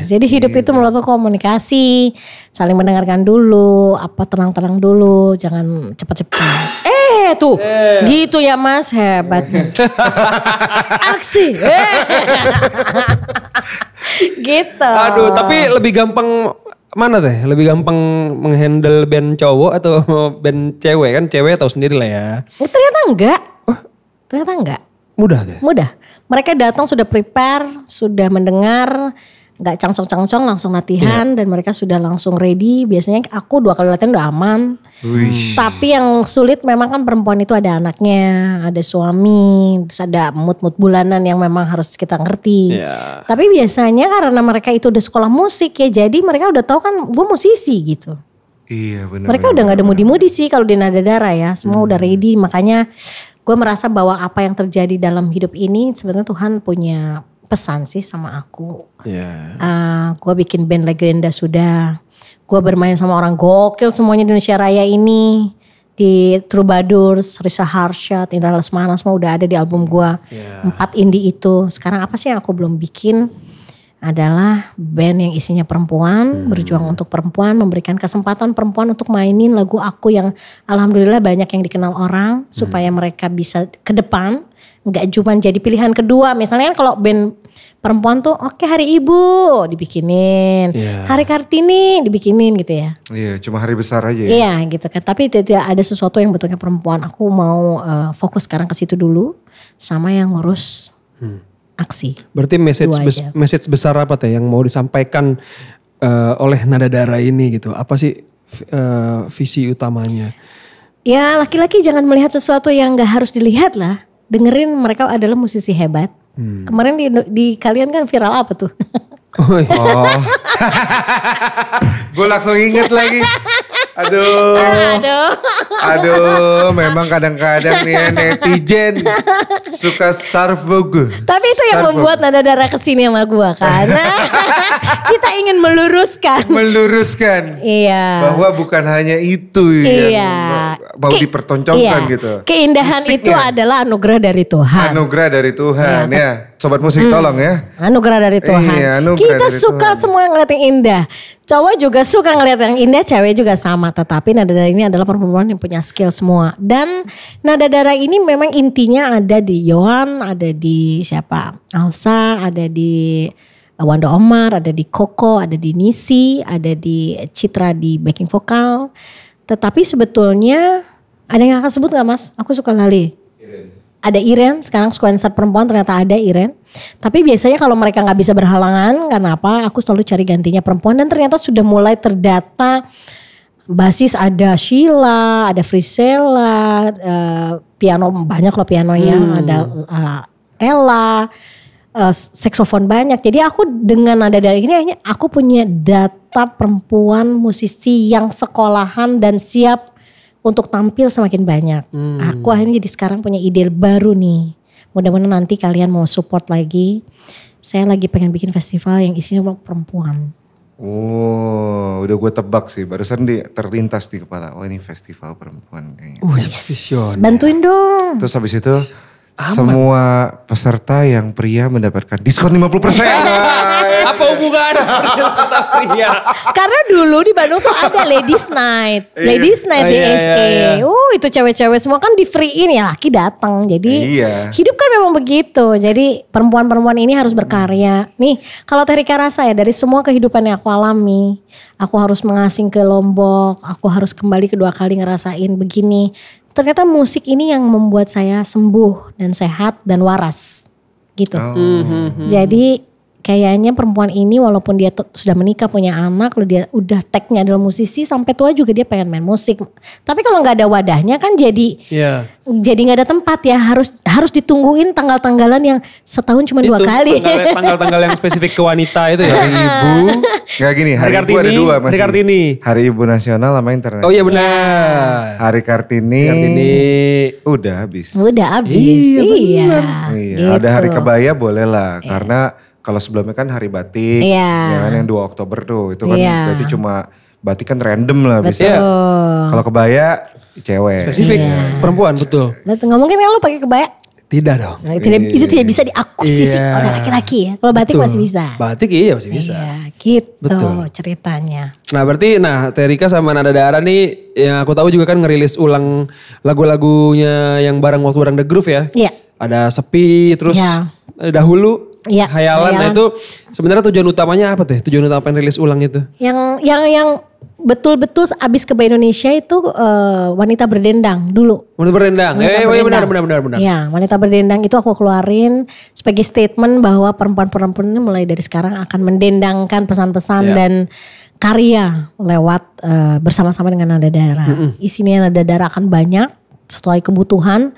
Speaker 3: jadi hidup itu menurut komunikasi, saling mendengarkan dulu, apa tenang-tenang dulu, jangan cepat-cepat. Tuh, gitu ya Mas, hebat. Aksi. Gitu.
Speaker 2: Aduh, tapi lebih gampang mana teh? Lebih gampang menghandle band cowok atau band cewek? Kan cewek tahu sendiri lah ya.
Speaker 3: Ternyata enggak. Ternyata enggak.
Speaker 2: Mudah deh.
Speaker 3: Mudah. Mereka datang sudah prepare, sudah mendengar, nggak cangcong-cangcong langsung latihan dan mereka sudah langsung ready. Biasanya aku 2 kali latihan udah aman. Tapi yang sulit memang kan perempuan itu ada anaknya, ada suami, terus ada mood-mood bulanan yang memang harus kita ngerti. Tapi biasanya karena mereka itu udah sekolah musik ya, jadi mereka udah tahu kan gue musisi gitu.
Speaker 1: Iya benar.
Speaker 3: Mereka udah nggak ada mudi-mudi sih kalau di Nada Dara ya, semua udah ready. Makanya gue merasa bahwa apa yang terjadi dalam hidup ini sebenarnya Tuhan punya pesan sih sama aku. Gue bikin band legenda sudah. Gue bermain sama orang gokil semuanya di Indonesia Raya ini. Di Troubadours, Risa Harsyad, Indra Lesmana semua udah ada di album gue. 4 indie itu. Sekarang apa sih yang aku belum bikin? Adalah band yang isinya perempuan, berjuang untuk perempuan, memberikan kesempatan perempuan untuk mainin lagu aku yang alhamdulillah banyak yang dikenal orang supaya mereka bisa ke depan nggak cuma jadi pilihan kedua. Misalnya kan kalau band perempuan tuh oke, Hari Ibu dibikinin, Hari Kartini dibikinin gitu ya.
Speaker 1: Iya, cuma hari besar aja ya.
Speaker 3: Iya gitu kan, tapi tidak ada sesuatu yang bentuknya perempuan. Aku mau fokus sekarang ke situ dulu, sama yang ngurus aksi.
Speaker 2: Berarti message besar apa teh yang mau disampaikan oleh Nada Darah ini gitu? Apa sih visi utamanya?
Speaker 3: Ya laki-laki jangan melihat sesuatu yang gak harus dilihat lah. Dengerin mereka adalah musisi hebat. Kemarin di kalian kan viral apa tuh?
Speaker 1: Oh. Gue langsung inget lagi. Aduh, memang kadang-kadang nih ya, netizen suka sarvogu.
Speaker 3: Tapi itu yang membuat Nada Darah kesini sama gue, karena kita ingin meluruskan. Iya.
Speaker 1: Bahwa bukan hanya itu yang mau dipertontonkan gitu.
Speaker 3: Keindahan musiknya itu adalah anugerah dari Tuhan.
Speaker 1: Anugerah dari Tuhan ya. Sobat musik tolong ya.
Speaker 3: Anugerah dari Tuhan.
Speaker 1: Iya,
Speaker 3: kita suka Tuhan. Semua yang ngeliat yang indah. Cowok juga suka ngeliat yang indah, cewek juga sama. Tetapi Nada Darah ini adalah perempuan yang punya skill semua. Dan Nada Darah ini memang intinya ada di Yohan, ada di siapa? Alsa, ada di Wanda Omar, ada di Koko, ada di Nisi, ada di Citra di backing vokal. Tetapi sebetulnya ada yang akan sebut gak Mas? Aku suka lali. Ada Iren, sekarang sequencer perempuan ternyata ada Iren. Tapi biasanya kalau mereka gak bisa berhalangan, karena apa? Aku selalu cari gantinya perempuan. Dan ternyata sudah mulai terdata basis ada Sheila, ada Frisella, piano banyak loh pianonya, ada Ella, saksofon banyak. Jadi aku dengan Nada Darah ini aku punya data perempuan musisi yang sekolahan dan siap untuk tampil semakin banyak. Aku akhirnya jadi sekarang punya ide baru nih. Mudah-mudahan nanti kalian mau support lagi. Saya lagi pengen bikin festival yang isinya perempuan.
Speaker 1: Oh, udah gue tebak sih. Barusan terlintas di kepala. Oh, ini festival perempuan kayaknya.
Speaker 3: Bantuin dong.
Speaker 1: Terus habis itu semua peserta yang pria mendapatkan diskon 50%.
Speaker 2: Apa hubungannya peserta pria?
Speaker 3: Karena dulu di Bandung tuh ada Ladies Night. Ladies Night DSE. Itu cewek-cewek semua kan di free-in ya, laki datang. Jadi hidup kan memang begitu. Jadi perempuan-perempuan ini harus berkarya. Nih kalau Terika rasa ya, dari semua kehidupan yang aku alami, aku harus mengasing ke Lombok, aku harus kembali kedua kali ngerasain begini. Ternyata musik ini yang membuat saya sembuh dan sehat dan waras gitu. Jadi kayaknya perempuan ini walaupun dia sudah menikah punya anak, lalu dia udah tagnya adalah musisi, sampai tua juga dia pengen main musik. Tapi kalau nggak ada wadahnya kan jadi nggak ada tempat ya, harus ditungguin tanggal-tanggalan yang setahun cuma 2 kali.
Speaker 2: Tanggal-tanggal yang spesifik ke wanita itu ya.
Speaker 1: Hari Ibu, nggak gini, Hari Ibu ada 2 masih.
Speaker 2: Hari Kartini.
Speaker 1: Hari Ibu Nasional sama internasional.
Speaker 2: Oh iya benar.
Speaker 1: Hari Kartini. Udah habis.
Speaker 3: Iya.
Speaker 1: Gitu. Ada Hari Kebaya boleh lah, karena kalau sebelumnya kan Hari Batik, ya kan yang 2 Oktober tuh, itu kan berarti cuma batik kan random lah bisa. Kalau kebaya cewek.
Speaker 2: Spesifik perempuan betul.
Speaker 3: Nggak mungkin kan lu pakai kebaya?
Speaker 2: Tidak dong.
Speaker 3: Nah, itu tidak bisa diakuisisi oleh laki-laki ya. Kalau batik masih bisa.
Speaker 2: Batik masih bisa.
Speaker 3: Iya gitu ceritanya.
Speaker 2: Nah berarti Terika sama Nada Darah nih yang aku tahu juga kan ngerilis ulang lagu-lagunya yang bareng waktu bareng The Groove ya. Iya. Ada Sepi, terus Dahulu. Hayalan. Nah itu sebenarnya tujuan utamanya apa teh? Tujuan utama rilis ulang itu? Yang
Speaker 3: betul-betul abis ke Indonesia itu Wanita Berdendang dulu.
Speaker 2: Wanita Berdendang. Benar.
Speaker 3: Ya, Wanita Berdendang itu aku keluarin sebagai statement bahwa perempuan-perempuan ini mulai dari sekarang akan mendendangkan pesan-pesan dan karya lewat bersama-sama dengan Nada Darah. Isinya Nada Darah akan banyak sesuai kebutuhan.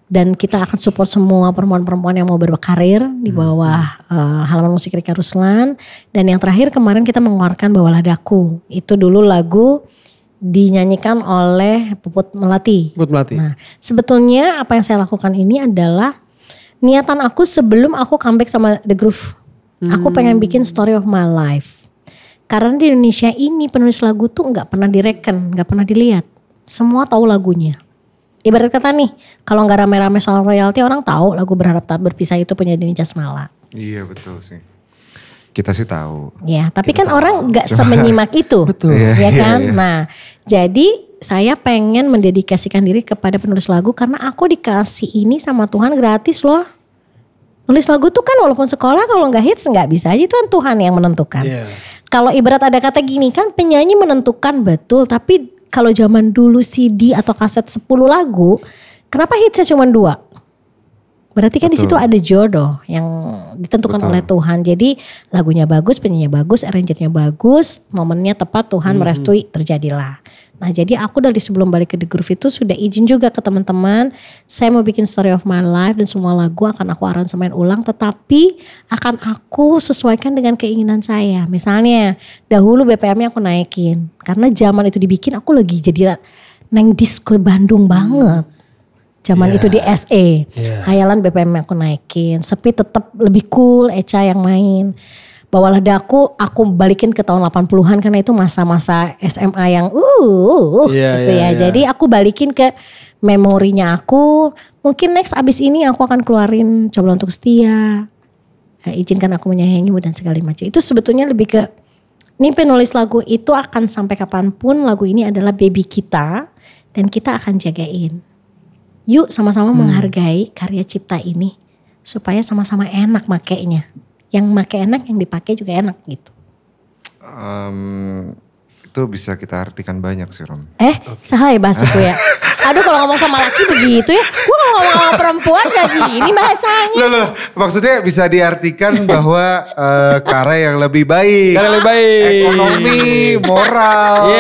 Speaker 3: Dan kita akan support semua perempuan-perempuan yang mau berkarir di bawah halaman musik Rika Ruslan. Dan yang terakhir kemarin kita mengeluarkan Bawalah Daku. Itu dulu lagu dinyanyikan oleh Puput Melati. Nah sebetulnya apa yang saya lakukan ini adalah niatan aku sebelum aku comeback sama The Groove. Aku pengen bikin story of my life. Karena di Indonesia ini penulis lagu tuh gak pernah direken, gak pernah dilihat. Semua tahu lagunya. Ibarat kata nih, kalau nggak rame-rame soal royalti, orang tahu lagu Berharap Tak Berpisah itu punya Denny Casmala.
Speaker 1: Iya betul sih. Kita sih tahu.
Speaker 3: Ya, tapi kan orang nggak semenyimak itu,
Speaker 2: betul.
Speaker 3: Ya kan. Nah, jadi saya pengen mendedikasikan diri kepada penulis lagu karena aku dikasih ini sama Tuhan gratis loh. Nulis lagu tuh kan walaupun sekolah kalau nggak hits nggak bisa aja, itu kan Tuhan yang menentukan. Kalau ibarat ada kata gini kan, penyanyi menentukan betul, tapi kalau zaman dulu CD atau kaset 10 lagu, kenapa hitsnya cuma 2? Berarti kan di situ ada jodoh yang ditentukan oleh Tuhan. Jadi lagunya bagus, penyanyinya bagus, arrangernya bagus, momennya tepat, Tuhan merestui, terjadilah. Nah jadi aku dari sebelum balik ke The Groove itu sudah izin juga ke teman-teman, saya mau bikin Story of My Life dan semua lagu akan aku aransemen ulang, tetapi akan aku sesuaikan dengan keinginan saya. Misalnya dahulu BPM-nya aku naikin, karena zaman itu dibikin aku lagi jadi neng disco Bandung banget. Zaman itu di SE, hayalan BPM aku naikin, Sepi tetap lebih cool, Echa yang main. Bawalah Daku, aku balikin ke tahun 80-an karena itu masa-masa SMA yang gitu ya. Jadi aku balikin ke memorinya aku, mungkin next abis ini aku akan keluarin Coba Untuk Setia, Izinkan Aku Menyayangimu dan segala macam. Itu sebetulnya lebih ke, ini penulis lagu itu akan sampai kapanpun lagu ini adalah baby kita dan kita akan jagain. Yuk sama-sama menghargai karya cipta ini supaya sama-sama enak makainya. Yang make enak, yang dipakai juga enak gitu.
Speaker 1: Itu bisa kita artikan banyak sih Rom.
Speaker 3: Salah ya bahasuku ya. Aduh kalau ngomong sama laki begitu ya. Gue kalau ngomong sama perempuan gak gini bahasanya.
Speaker 1: Loh, maksudnya bisa diartikan bahwa karya yang lebih baik.
Speaker 2: Karya lebih baik.
Speaker 1: Ekonomi, moral.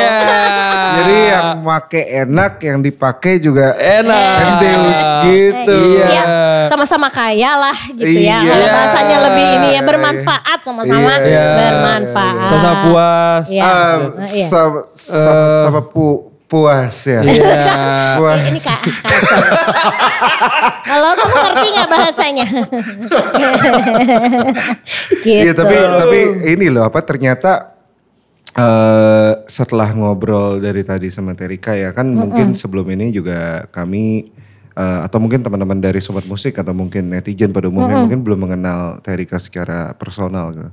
Speaker 1: Jadi yang make enak, yang dipakai juga
Speaker 2: enak.
Speaker 1: Endeus gitu.
Speaker 3: Iya. Sama-sama kaya lah gitu ya. Kalau bahasanya lebih ini ya, bermanfaat sama-sama. Bermanfaat.
Speaker 2: Sama-sama puas.
Speaker 1: Sama puas ya.
Speaker 3: Puas. Ini kacau. Kalau kamu ngerti gak bahasanya? Gitu.
Speaker 1: Iya tapi ini loh ternyata setelah ngobrol dari tadi sama Terika ya kan mungkin sebelum ini juga kami atau mungkin teman-teman dari Sobat Musik atau mungkin netizen pada umumnya mungkin belum mengenal Terika secara personal gitu.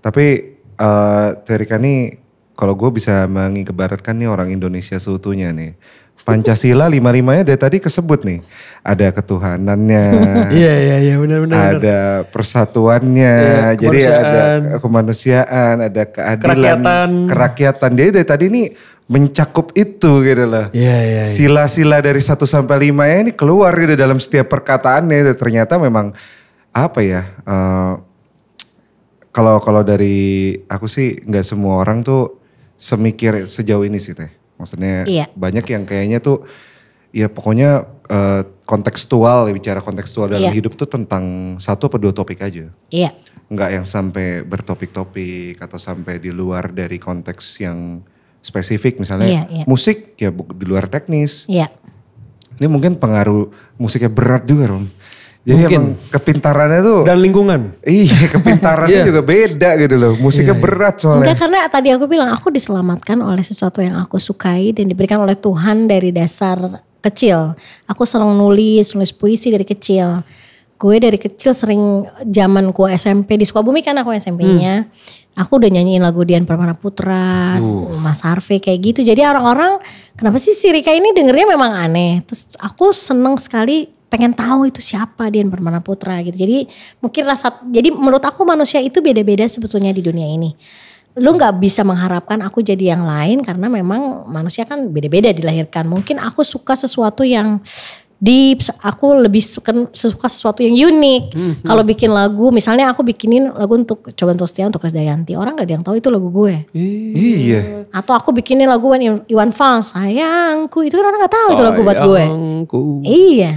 Speaker 1: Tapi Terika nih kalau gue bisa mengibaratkan nih orang Indonesia seutuhnya nih. Pancasila 5-5-nya dari tadi kesebut nih. Ada ketuhanannya.
Speaker 2: Iya benar.
Speaker 1: Ada persatuannya. Jadi ada kemanusiaan, ada keadilan, kerakyatan. Jadi dari tadi nih mencakup itu gitu loh. Sila-sila dari 1 sampai 5 ini keluar gitu dalam setiap perkataannya. Ternyata memang apa ya? Kalau dari aku sih nggak semua orang tuh semikir sejauh ini sih Teh. Maksudnya banyak yang kayaknya tuh ya pokoknya kontekstual, bicara kontekstual dalam hidup tuh tentang 1 atau 2 topik aja. Nggak yang sampai bertopik-topik atau sampai di luar dari konteks yang spesifik misalnya musik ya di luar teknis. Ini mungkin pengaruh musiknya berat juga Rom. Jadi emang kepintarannya tuh.
Speaker 2: Dan lingkungan.
Speaker 1: Iya kepintarannya juga beda gitu loh. Musiknya berat soalnya.
Speaker 3: Enggak, karena tadi aku bilang aku diselamatkan oleh sesuatu yang aku sukai dan diberikan oleh Tuhan dari dasar kecil. Aku sering nulis puisi dari kecil. Gue dari kecil sering zaman gue SMP di Sukabumi kan aku SMP-nya. Aku udah nyanyiin lagu Dian Permana Putra, Mas Harvey kayak gitu. Jadi orang-orang kenapa sih si Rika ini dengernya memang aneh. Terus aku seneng sekali pengen tahu itu siapa Dian Permana Putra gitu. Jadi mungkin jadi menurut aku manusia itu beda-beda sebetulnya di dunia ini. Lu gak bisa mengharapkan aku jadi yang lain karena memang manusia kan beda-beda dilahirkan. Mungkin aku suka sesuatu yang deep, aku lebih suka sesuatu yang unik. Kalau bikin lagu, misalnya aku bikinin lagu untuk Coba Untuk Setia untuk Krisdayanti, orang gak ada yang tahu itu lagu gue.
Speaker 1: Iya.
Speaker 3: Atau aku bikinin lagu Iwan Fals, sayangku, itu kan orang gak tahu itu lagu buat gue. Iya.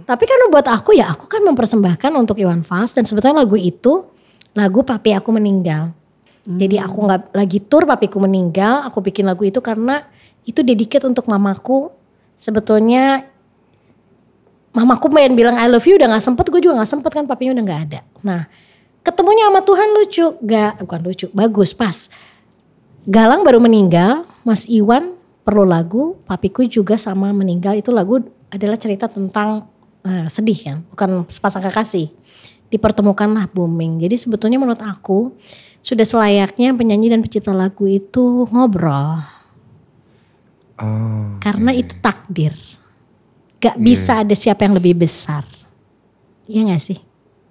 Speaker 3: Tapi kan buat aku ya, aku kan mempersembahkan untuk Iwan Fals dan sebetulnya lagu itu lagu Papi Aku Meninggal. Jadi aku gak lagi tur papiku meninggal, aku bikin lagu itu karena itu dedicate untuk mamaku. Sebetulnya mamaku pengen bilang I love you udah gak sempet, gue juga gak sempet kan papinya udah gak ada. Nah ketemunya sama Tuhan lucu, bukan lucu, bagus pas. Galang baru meninggal, Mas Iwan perlu lagu, papiku juga sama meninggal. Itu lagu adalah cerita tentang sedih kan, bukan sepasang kekasih. Dipertemukanlah booming. Jadi sebetulnya menurut aku sudah selayaknya penyanyi dan pencipta lagu itu ngobrol. Karena itu takdir. Gak bisa ada siapa yang lebih besar. Iya gak sih?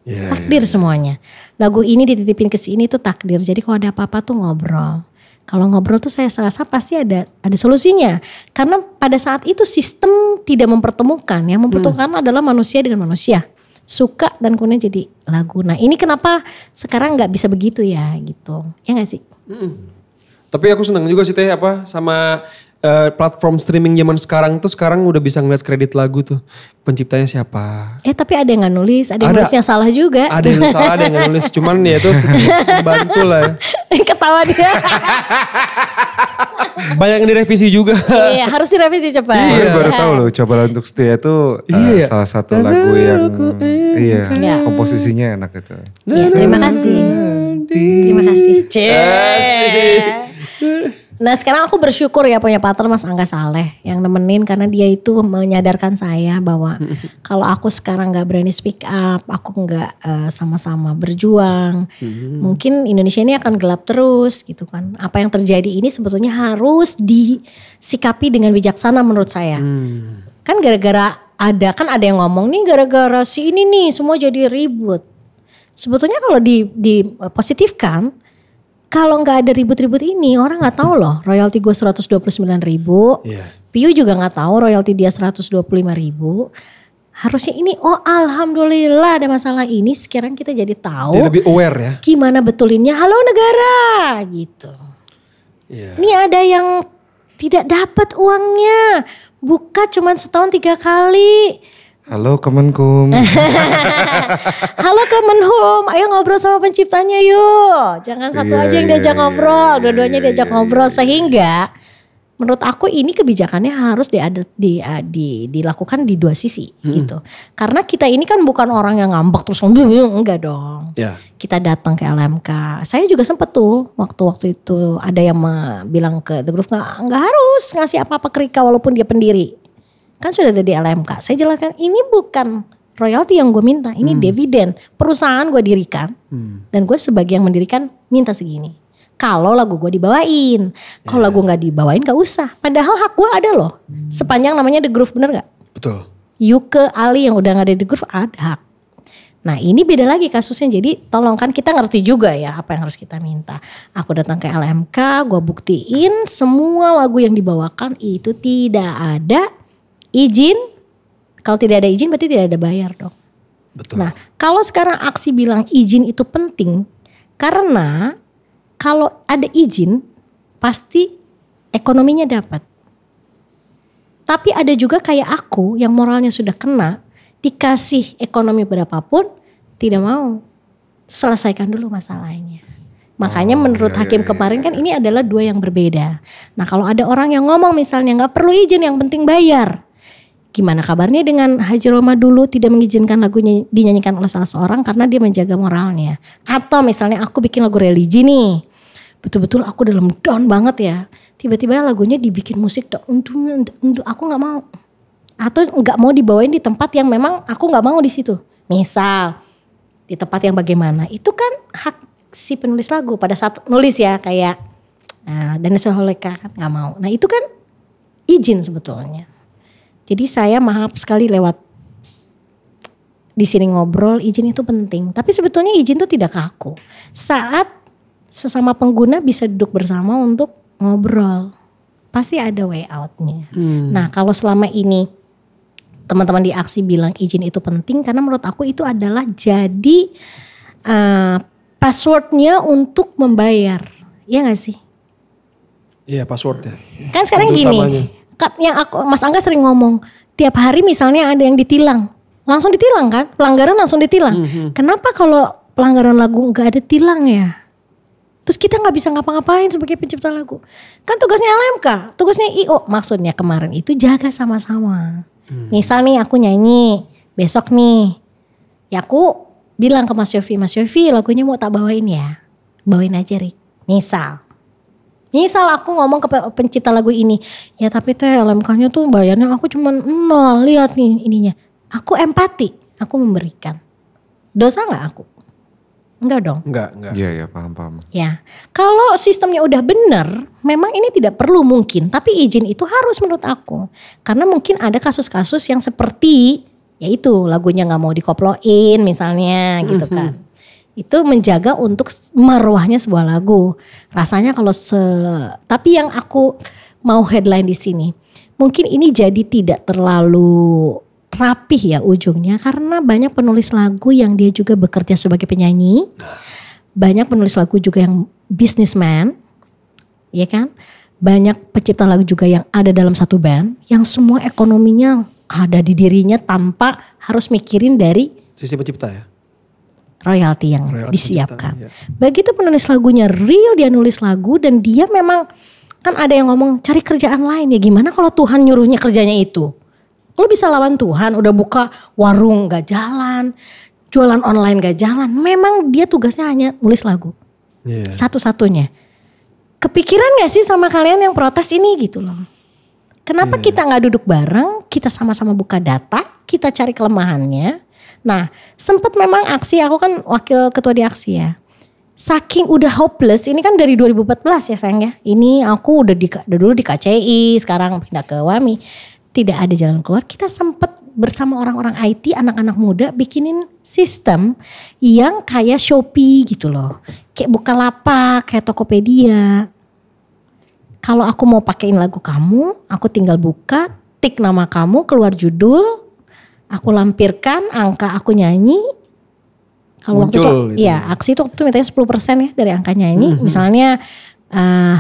Speaker 3: Takdir semuanya. Lagu ini dititipin ke sini tuh takdir. Jadi kalau ada apa-apa tuh ngobrol. Kalau ngobrol tuh saya rasa pasti ada solusinya. Karena pada saat itu sistem tidak mempertemukan. Yang mempertemukan adalah manusia dengan manusia. Suka dan kemudian jadi lagu. Nah ini kenapa sekarang gak bisa begitu ya gitu. Ya gak sih?
Speaker 2: Tapi aku senang juga sih Teh sama platform streaming zaman sekarang tuh sekarang udah bisa ngeliat kredit lagu tuh. Penciptanya siapa.
Speaker 3: Tapi ada yang gak nulis, ada yang nulisnya salah juga.
Speaker 2: Ada yang salah, ada yang gak nulis. Cuman ya itu membantu lah.
Speaker 3: Ketawa dia.
Speaker 2: Banyak yang direvisi juga.
Speaker 3: Iya harus direvisi cepat.
Speaker 1: Baru tahu loh Cobalah Untuk Setia itu salah satu lagu yang komposisinya enak itu.
Speaker 3: Iya terima kasih. Terima kasih. Nah sekarang aku bersyukur ya punya partner Mas Angga Saleh yang nemenin karena dia itu menyadarkan saya bahwa kalau aku sekarang gak berani speak up, aku gak sama-sama berjuang, mungkin Indonesia ini akan gelap terus gitu kan. Apa yang terjadi ini sebetulnya harus disikapi dengan bijaksana menurut saya. Kan gara-gara ada yang ngomong nih gara-gara si ini nih semua jadi ribut. Sebetulnya kalau dipositifkan, kalau nggak ada ribut-ribut ini orang nggak tahu loh royalti gue 129.000, Piu juga nggak tahu royalti dia 125.000. Harusnya ini alhamdulillah ada masalah ini sekarang kita jadi tahu.
Speaker 2: Dia lebih aware ya.
Speaker 3: Gimana betulinnya halo negara gitu. Ini ada yang tidak dapat uangnya, buka cuma setahun 3 kali.
Speaker 1: Halo Kemenkum.
Speaker 3: Halo Kemenhum, ayo ngobrol sama penciptanya yuk. Jangan satu aja yang diajak ngobrol, dua-duanya diajak ngobrol. Sehingga menurut aku ini kebijakannya harus dilakukan di dua sisi gitu. Karena kita ini kan bukan orang yang ngambek terus enggak dong. Kita datang ke LMK. Saya juga sempet tuh waktu itu ada yang bilang ke The Groove nggak harus ngasih apa-apa ke Rika walaupun dia pendiri. Kan sudah ada di LMK. Saya jelaskan ini bukan royalti yang gue minta, ini dividen. Perusahaan gue dirikan dan gue sebagai yang mendirikan minta segini. Kalau lagu gue dibawain, kalau lagu nggak dibawain gak usah. Padahal hak gue ada loh. Sepanjang namanya The Groove, bener gak?
Speaker 2: Betul.
Speaker 3: Yuke Ali yang udah nggak ada di The Groove ada hak. Nah ini beda lagi kasusnya. Jadi tolong kan kita ngerti juga ya apa yang harus kita minta. Aku datang ke LMK, gue buktiin semua lagu yang dibawakan itu tidak ada izin. Kalau tidak ada izin berarti tidak ada bayar dong.
Speaker 2: Betul.
Speaker 3: Nah kalau sekarang aksi bilang izin itu penting. Karena kalau ada izin pasti ekonominya dapat. Tapi ada juga kayak aku yang moralnya sudah kena. Dikasih ekonomi berapapun tidak mau. Selesaikan dulu masalahnya. Makanya menurut hakim kemarin kan ini adalah dua yang berbeda. Nah kalau ada orang yang ngomong misalnya gak perlu izin yang penting bayar. Gimana kabarnya dengan Haji Roma dulu tidak mengizinkan lagunya dinyanyikan oleh salah seorang karena dia menjaga moralnya. Atau misalnya aku bikin lagu religi nih. Betul-betul aku dalam down banget ya. Tiba-tiba lagunya dibikin musik untuk aku gak mau. Atau gak mau dibawain di tempat yang memang aku gak mau di situ. Misal di tempat yang bagaimana. Itu kan hak si penulis lagu pada saat nulis ya kayak Danis Holeka kan gak mau. Nah itu kan izin sebetulnya. Jadi saya maaf sekali lewat di sini ngobrol izin itu penting. Tapi sebetulnya izin itu tidak kaku. Saat sesama pengguna bisa duduk bersama untuk ngobrol. Pasti ada way outnya. Nah kalau selama ini teman-teman di aksi bilang izin itu penting. Karena menurut aku itu adalah jadi passwordnya untuk membayar. Iya gak sih?
Speaker 2: Iya passwordnya.
Speaker 3: Kan sekarang gini. Utamanya. Yang Mas Angga sering ngomong tiap hari misalnya ada yang ditilang langsung ditilang kan, pelanggaran langsung ditilang. Kenapa kalau pelanggaran lagu nggak ada tilang ya? Terus kita nggak bisa ngapa-ngapain sebagai pencipta lagu? Kan tugasnya LMK, tugasnya IO. Maksudnya kemarin itu jaga sama-sama. Misal nih aku nyanyi besok nih, ya aku bilang ke Mas Yofi lagunya mau tak bawain ya, bawain aja Rik. Misal aku ngomong ke pencipta lagu ini, ya tapi teh LMK-nya tuh bayarnya aku cuma 0, lihat nih ininya. Aku empati, aku memberikan. Dosa gak aku? Enggak dong.
Speaker 2: Enggak.
Speaker 1: Iya, paham.
Speaker 3: Ya, kalau sistemnya udah benar, memang ini tidak perlu mungkin. Tapi izin itu harus menurut aku. Karena mungkin ada kasus-kasus yang seperti, yaitu lagunya gak mau dikoploin misalnya gitu kan. Itu menjaga untuk marwahnya sebuah lagu. Rasanya kalau tapi yang aku mau headline di sini, mungkin ini jadi tidak terlalu rapih ya ujungnya, karena banyak penulis lagu yang dia juga bekerja sebagai penyanyi, banyak penulis lagu juga yang businessman, ya kan, banyak pencipta lagu juga yang ada dalam satu band, yang semua ekonominya ada di dirinya tanpa harus mikirin dari
Speaker 2: sisi pencipta ya,
Speaker 3: royalti yang disiapkan. Begitu penulis lagunya real, dia nulis lagu dan dia memang, kan ada yang ngomong cari kerjaan lain, ya gimana kalau Tuhan nyuruhnya kerjanya itu? Lo bisa lawan Tuhan, udah buka warung gak jalan, jualan online gak jalan. Memang dia tugasnya hanya nulis lagu. Satu-satunya. Kepikiran gak sih sama kalian yang protes ini gitu loh. Kenapa kita gak duduk bareng, kita sama-sama buka data, kita cari kelemahannya. Nah sempat memang aksi, aku kan wakil ketua di aksi ya. Saking udah hopeless, ini kan dari 2014 ya sayang ya. Ini aku udah dulu di KCI, sekarang pindah ke WAMI. Tidak ada jalan keluar, kita sempat bersama orang-orang IT, anak-anak muda bikinin sistem yang kayak Shopee gitu loh. Kayak Bukalapak, kayak Tokopedia. Kalau aku mau pakein lagu kamu, aku tinggal buka, tik nama kamu, keluar judul, aku lampirkan, angka aku nyanyi. Kalau waktu itu, gitu. Ya aksi itu waktu itu mintanya 10% ya dari angka nyanyi. Misalnya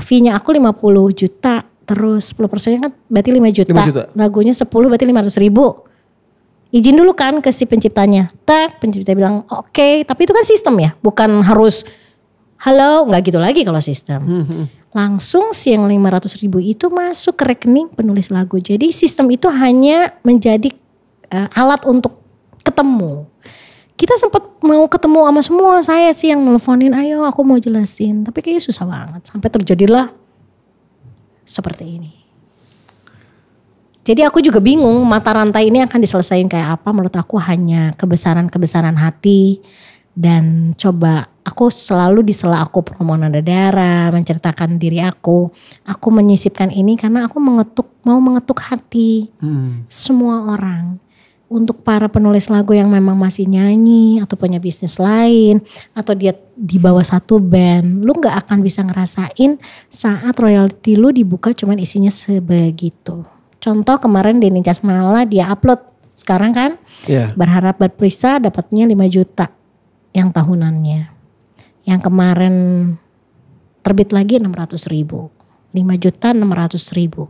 Speaker 3: fee-nya aku 50 juta. Terus 10% kan berarti 5 juta. Lagunya 10 berarti 500 ribu. Izin dulu kan ke si penciptanya. Tak, pencipta bilang oke. Tapi itu kan sistem ya. Bukan harus halo, gak gitu lagi kalau sistem. Langsung si yang 500 ribu itu masuk ke rekening penulis lagu. Jadi sistem itu hanya menjadi alat untuk ketemu. Kita sempat mau ketemu sama semua. Saya sih yang nelfonin, ayo aku mau jelasin. Tapi kayaknya susah banget. Sampai terjadilah seperti ini. Jadi aku juga bingung mata rantai ini akan diselesaikan kayak apa. Menurut aku hanya kebesaran-kebesaran hati. Dan coba aku selalu di sela aku promo nada darah, menceritakan diri aku. Aku menyisipkan ini karena aku mau mengetuk hati semua orang. Untuk para penulis lagu yang memang masih nyanyi atau punya bisnis lain atau dia di bawah satu band, lu gak akan bisa ngerasain saat royalti lu dibuka cuman isinya sebegitu. Contoh kemarin Denny Casmala dia upload sekarang kan, berharap berprisa dapatnya 5 juta yang tahunannya. Yang kemarin terbit lagi 600 ribu, 5 juta 600 ribu.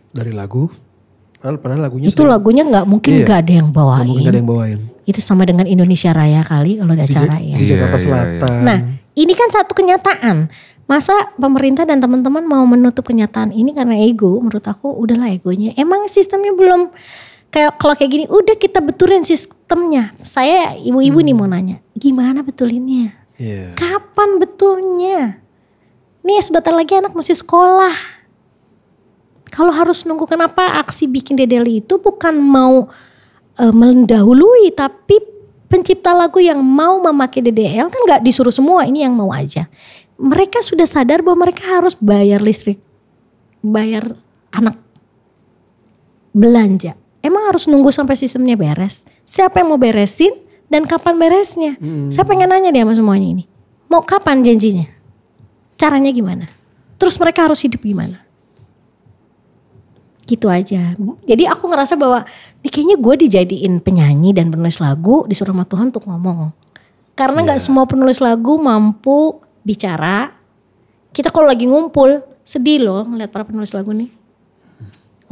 Speaker 2: Dari lagu? Padahal lagunya
Speaker 3: itu lagunya nggak mungkin nggak ada yang bawain.
Speaker 2: Gak ada yang bawain.
Speaker 3: Itu sama dengan Indonesia Raya kali kalau ada acara ya.
Speaker 2: Jakarta Selatan.
Speaker 3: Nah ini kan satu kenyataan. Masa pemerintah dan teman-teman mau menutup kenyataan ini karena ego? Menurut aku udahlah egonya. Emang sistemnya belum kayak kalau kayak gini. Udah kita betulin sistemnya. Saya ibu-ibu nih mau nanya, gimana betulinnya? Kapan betulnya? Nih sebentar lagi anak mesti sekolah. Kalau harus nunggu, kenapa aksi bikin Dedeli itu bukan mau mendahului, tapi pencipta lagu yang mau memakai DDL kan gak disuruh semua, ini yang mau aja. Mereka sudah sadar bahwa mereka harus bayar listrik, bayar anak, belanja. Emang harus nunggu sampai sistemnya beres? Siapa yang mau beresin dan kapan beresnya? Saya pengen nanya deh sama semuanya ini. Mau kapan janjinya? Caranya gimana? Terus mereka harus hidup gimana? Gitu aja. Jadi aku ngerasa bahwa kayaknya gue dijadiin penyanyi dan penulis lagu disuruh sama Tuhan untuk ngomong. Karena gak semua penulis lagu mampu bicara. Kita kalau lagi ngumpul sedih loh ngeliat para penulis lagu nih.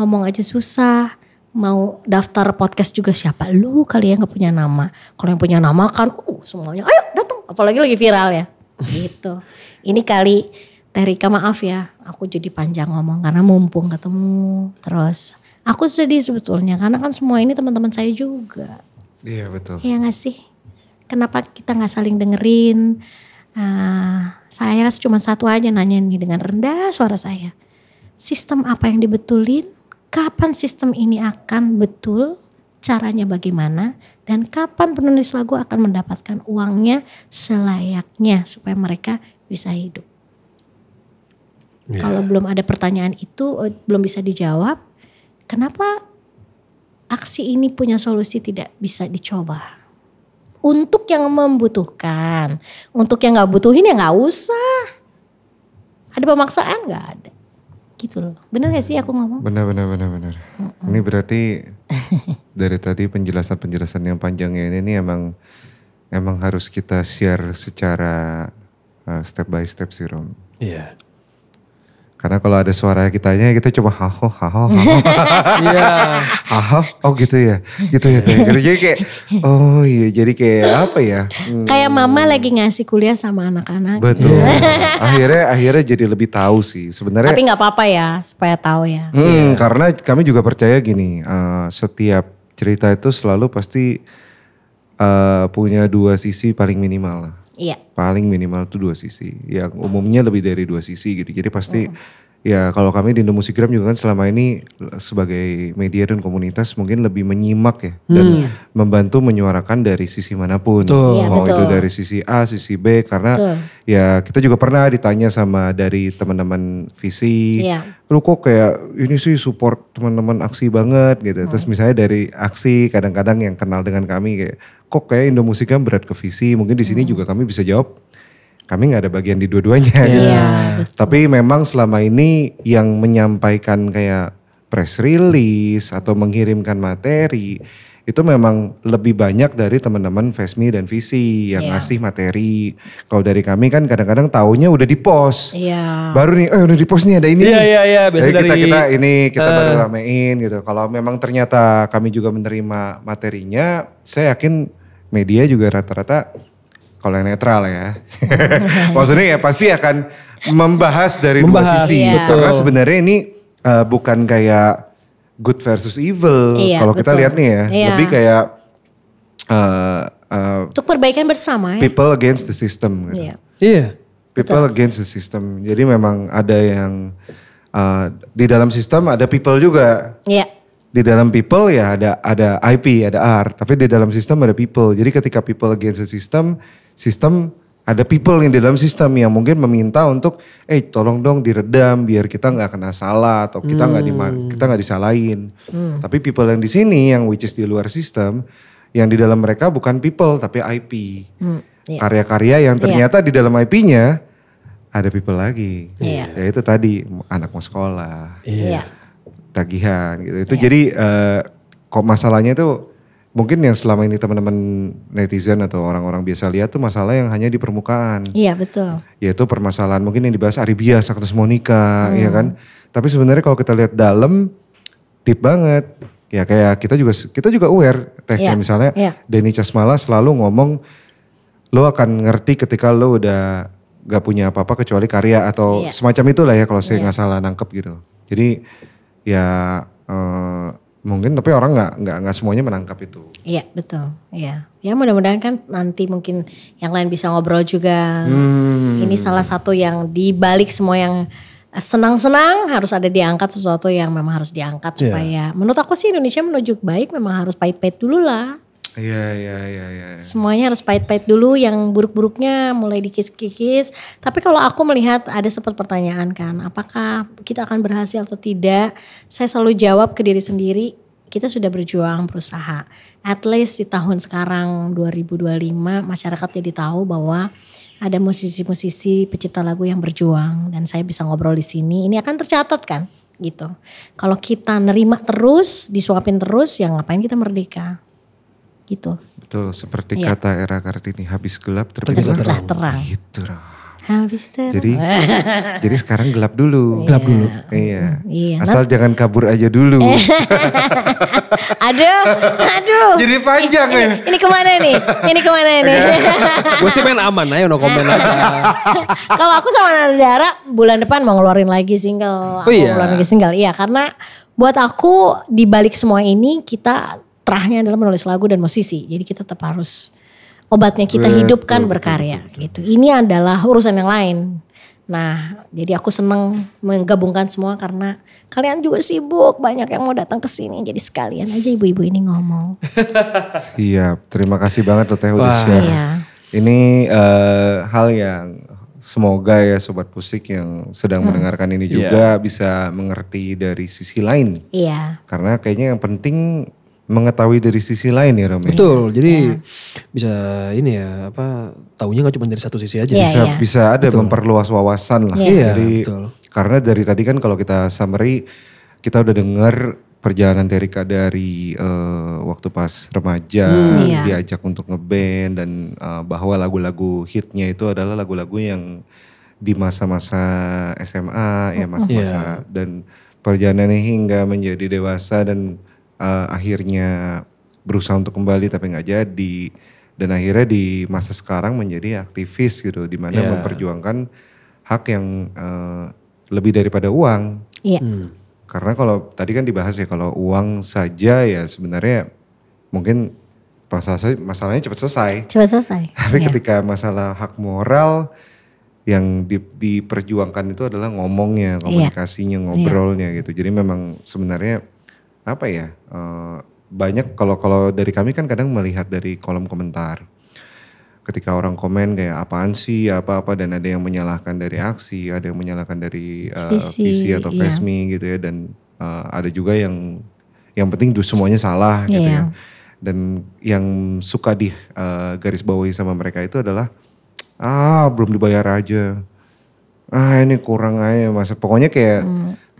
Speaker 3: Ngomong aja susah. Mau daftar podcast juga siapa lu kali ya gak punya nama. Kalau yang punya nama kan semuanya ayo datang. Apalagi lagi viral ya. Gitu. Ini kali Terika maaf ya, aku jadi panjang ngomong karena mumpung ketemu. Terus aku sedih sebetulnya karena kan semua ini teman-teman saya juga.
Speaker 1: Iya betul.
Speaker 3: Iya gak sih? Kenapa kita gak saling dengerin? Saya cuma satu aja nanya nih dengan rendah suara saya. Sistem apa yang dibetulin? Kapan sistem ini akan betul? caranya bagaimana, dan kapan penulis lagu akan mendapatkan uangnya selayaknya supaya mereka bisa hidup. Kalau belum ada pertanyaan itu, belum bisa dijawab, kenapa aksi ini punya solusi tidak bisa dicoba? Untuk yang membutuhkan, untuk yang gak butuhin ya gak usah. Ada pemaksaan gak ada. Gitu loh. Bener gak sih aku ngomong?
Speaker 1: Benar. Ini berarti dari tadi penjelasan yang panjangnya ini emang harus kita share secara step by step sih Rom.
Speaker 2: Iya.
Speaker 1: Karena kalau ada suara kitanya kita cuma haho.
Speaker 2: Iya.
Speaker 1: Haho, oh gitu ya. Jadi kayak, oh iya jadi kayak apa ya.
Speaker 3: Kayak mama lagi ngasih kuliah sama anak-anak.
Speaker 1: Betul. akhirnya jadi lebih tahu sih sebenarnya.
Speaker 3: Tapi gak apa-apa ya supaya tahu ya.
Speaker 1: Karena kami juga percaya gini, setiap cerita itu selalu pasti punya dua sisi paling minimal lah.
Speaker 3: Iya.
Speaker 1: Paling minimal itu dua sisi. Yang umumnya lebih dari dua sisi gitu. Jadi pasti ya kalau kami di Indomusikgram juga kan selama ini sebagai media dan komunitas mungkin lebih menyimak ya. Dan membantu menyuarakan dari sisi manapun. Mau itu dari sisi A, sisi B. Karena ya kita juga pernah ditanya sama dari teman-teman visi. Lu kok kayak ini sih support teman-teman aksi banget gitu. Terus misalnya dari aksi kadang-kadang yang kenal dengan kami kayak kok kayak Indomusikgram berat ke visi. Mungkin di sini juga kami bisa jawab kami gak ada bagian di dua-duanya gitu. Tapi memang selama ini yang menyampaikan kayak press release atau mengirimkan materi itu memang lebih banyak dari teman-teman Vesmi dan Visi yang ngasih materi. Kalau dari kami kan kadang-kadang taunya udah di post. Baru nih, udah di post nih ada ini.
Speaker 2: Iya. Biasa dari
Speaker 1: kita baru ramein gitu. Kalau memang ternyata kami juga menerima materinya, saya yakin media juga rata-rata kalau yang netral ya. Maksudnya ya pasti akan membahas dari dua sisi. Karena sebenarnya ini bukan kayak good versus evil. Kalau kita lihat nih ya, lebih kayak
Speaker 3: untuk perbaikan bersama ya.
Speaker 1: People against the system gitu. People against the system. Jadi memang ada yang di dalam sistem ada people juga. Di dalam people ya ada IP, ada art, tapi di dalam sistem ada people. Jadi ketika people against the system ada people yang di dalam sistem yang mungkin meminta untuk, tolong dong diredam biar kita nggak kena salah atau kita nggak disalahin. Tapi people yang di sini yang which is di luar sistem, yang di dalam mereka bukan people tapi IP. Karya-karya yang ternyata di dalam IP-nya ada people lagi. Ya itu tadi anak mau sekolah. Tagihan gitu. Itu jadi kok masalahnya itu mungkin yang selama ini teman-teman netizen atau orang-orang biasa lihat tuh masalah yang hanya di permukaan.
Speaker 3: Iya betul.
Speaker 1: Yaitu permasalahan mungkin yang dibahas Ari Bias, Agnes Monica, ya kan. Tapi sebenarnya kalau kita lihat dalam deep banget. Ya kayak kita juga aware kayak misalnya Denny Casmala selalu ngomong lo akan ngerti ketika lo udah gak punya apa-apa kecuali karya atau semacam itulah ya kalau saya nggak salah nangkep gitu. Jadi ya mungkin tapi orang nggak semuanya menangkap itu. Iya
Speaker 3: betul. Iya. Ya mudah-mudahan kan nanti mungkin yang lain bisa ngobrol juga. Ini salah satu yang dibalik semua yang senang-senang harus ada diangkat sesuatu yang memang harus diangkat supaya menurut aku sih Indonesia menuju baik memang harus pahit-pahit dulu lah.
Speaker 1: Iya.
Speaker 3: Semuanya harus pahit-pahit dulu, yang buruk-buruknya mulai dikikis-kikis. Tapi kalau aku melihat ada sempat pertanyaan kan, apakah kita akan berhasil atau tidak? Saya selalu jawab ke diri sendiri, kita sudah berjuang berusaha. At least di tahun sekarang 2025 masyarakat jadi tahu bahwa ada musisi-musisi pencipta lagu yang berjuang dan saya bisa ngobrol di sini. Ini akan tercatat kan gitu. Kalau kita nerima terus, disuapin terus, ya ngapain kita merdeka? Gitu.
Speaker 1: Betul, seperti kata Era Kartini, habis gelap terbitlah
Speaker 3: terang.
Speaker 1: Gitu.
Speaker 3: Habis terang.
Speaker 1: Jadi sekarang gelap dulu. Iya. Asal
Speaker 3: Nanti.
Speaker 1: jangan kabur aja dulu.
Speaker 3: Aduh.
Speaker 1: Jadi panjang ya.
Speaker 3: Ini kemana nih?
Speaker 2: Gue sih pengen aman aja, no comment aja.
Speaker 3: Kalau aku sama Nada Dara bulan depan mau ngeluarin lagi single. Iya, karena buat aku di balik semua ini kita terahnya adalah menulis lagu dan musisi. Jadi kita tetap harus obatnya kita hidupkan berkarya gitu. Ini adalah urusan yang lain. Nah, jadi aku seneng menggabungkan semua karena kalian juga sibuk, banyak yang mau datang ke sini. Jadi sekalian aja ibu-ibu ini ngomong.
Speaker 1: Siap, terima kasih banget loh Teh udah share. Iya. Ini hal yang semoga ya Sobat Pusik yang sedang mendengarkan ini juga bisa mengerti dari sisi lain.
Speaker 3: Iya.
Speaker 1: Karena kayaknya yang penting mengetahui dari sisi lain ya Romi.
Speaker 2: Betul, jadi bisa ini ya taunya gak cuma dari satu sisi aja.
Speaker 1: Bisa ada memperluas wawasan lah. Jadi
Speaker 2: betul.
Speaker 1: Karena dari tadi kan kalau kita summary kita udah dengar perjalanan Terika dari waktu pas remaja diajak untuk ngeband dan bahwa lagu-lagu hitnya itu adalah lagu-lagu yang di masa-masa SMA ya masa-masa dan perjalanannya hingga menjadi dewasa dan akhirnya berusaha untuk kembali tapi nggak jadi dan akhirnya di masa sekarang menjadi aktivis gitu di mana memperjuangkan hak yang lebih daripada uang. Karena kalau tadi kan dibahas ya kalau uang saja ya sebenarnya mungkin masalahnya cepat selesai. Tapi ketika masalah hak moral yang diperjuangkan itu adalah ngomongnya, komunikasinya, ngobrolnya gitu. Jadi memang sebenarnya apa ya banyak kalau dari kami kan kadang melihat dari kolom komentar ketika orang komen kayak apaan sih apa-apa dan ada yang menyalahkan dari aksi, ada yang menyalahkan dari visi atau Vesmi gitu ya dan ada juga yang penting semuanya salah gitu ya dan yang suka di garis bawahi sama mereka itu adalah belum dibayar aja, ini kurang aja pokoknya kayak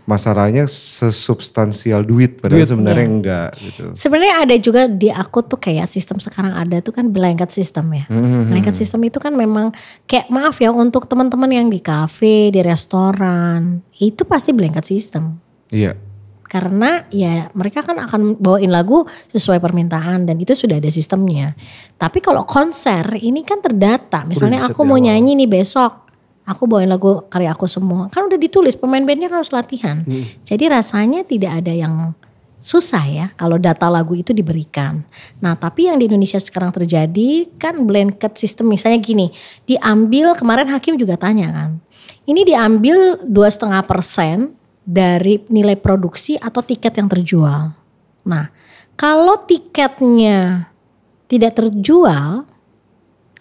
Speaker 1: masalahnya sesubstansial duit padahal sebenarnya enggak gitu.
Speaker 3: Sebenarnya ada juga di aku tuh kayak sistem sekarang ada tuh kan blanket system ya. Blanket system itu kan memang kayak maaf ya untuk teman-teman yang di kafe, di restoran itu pasti blanket system.
Speaker 1: Iya.
Speaker 3: Karena ya mereka kan akan bawain lagu sesuai permintaan dan itu sudah ada sistemnya. Tapi kalau konser ini kan terdata. Misalnya aku mau nyanyi nih besok. Aku bawain lagu karya aku semua. Kan udah ditulis, pemain bandnya kan harus latihan. Jadi rasanya tidak ada yang susah ya kalau data lagu itu diberikan. Nah tapi yang di Indonesia sekarang terjadi kan blanket system misalnya gini. Diambil, kemarin hakim juga tanya kan. Ini diambil 2,5% dari nilai produksi atau tiket yang terjual. Nah kalau tiketnya tidak terjual,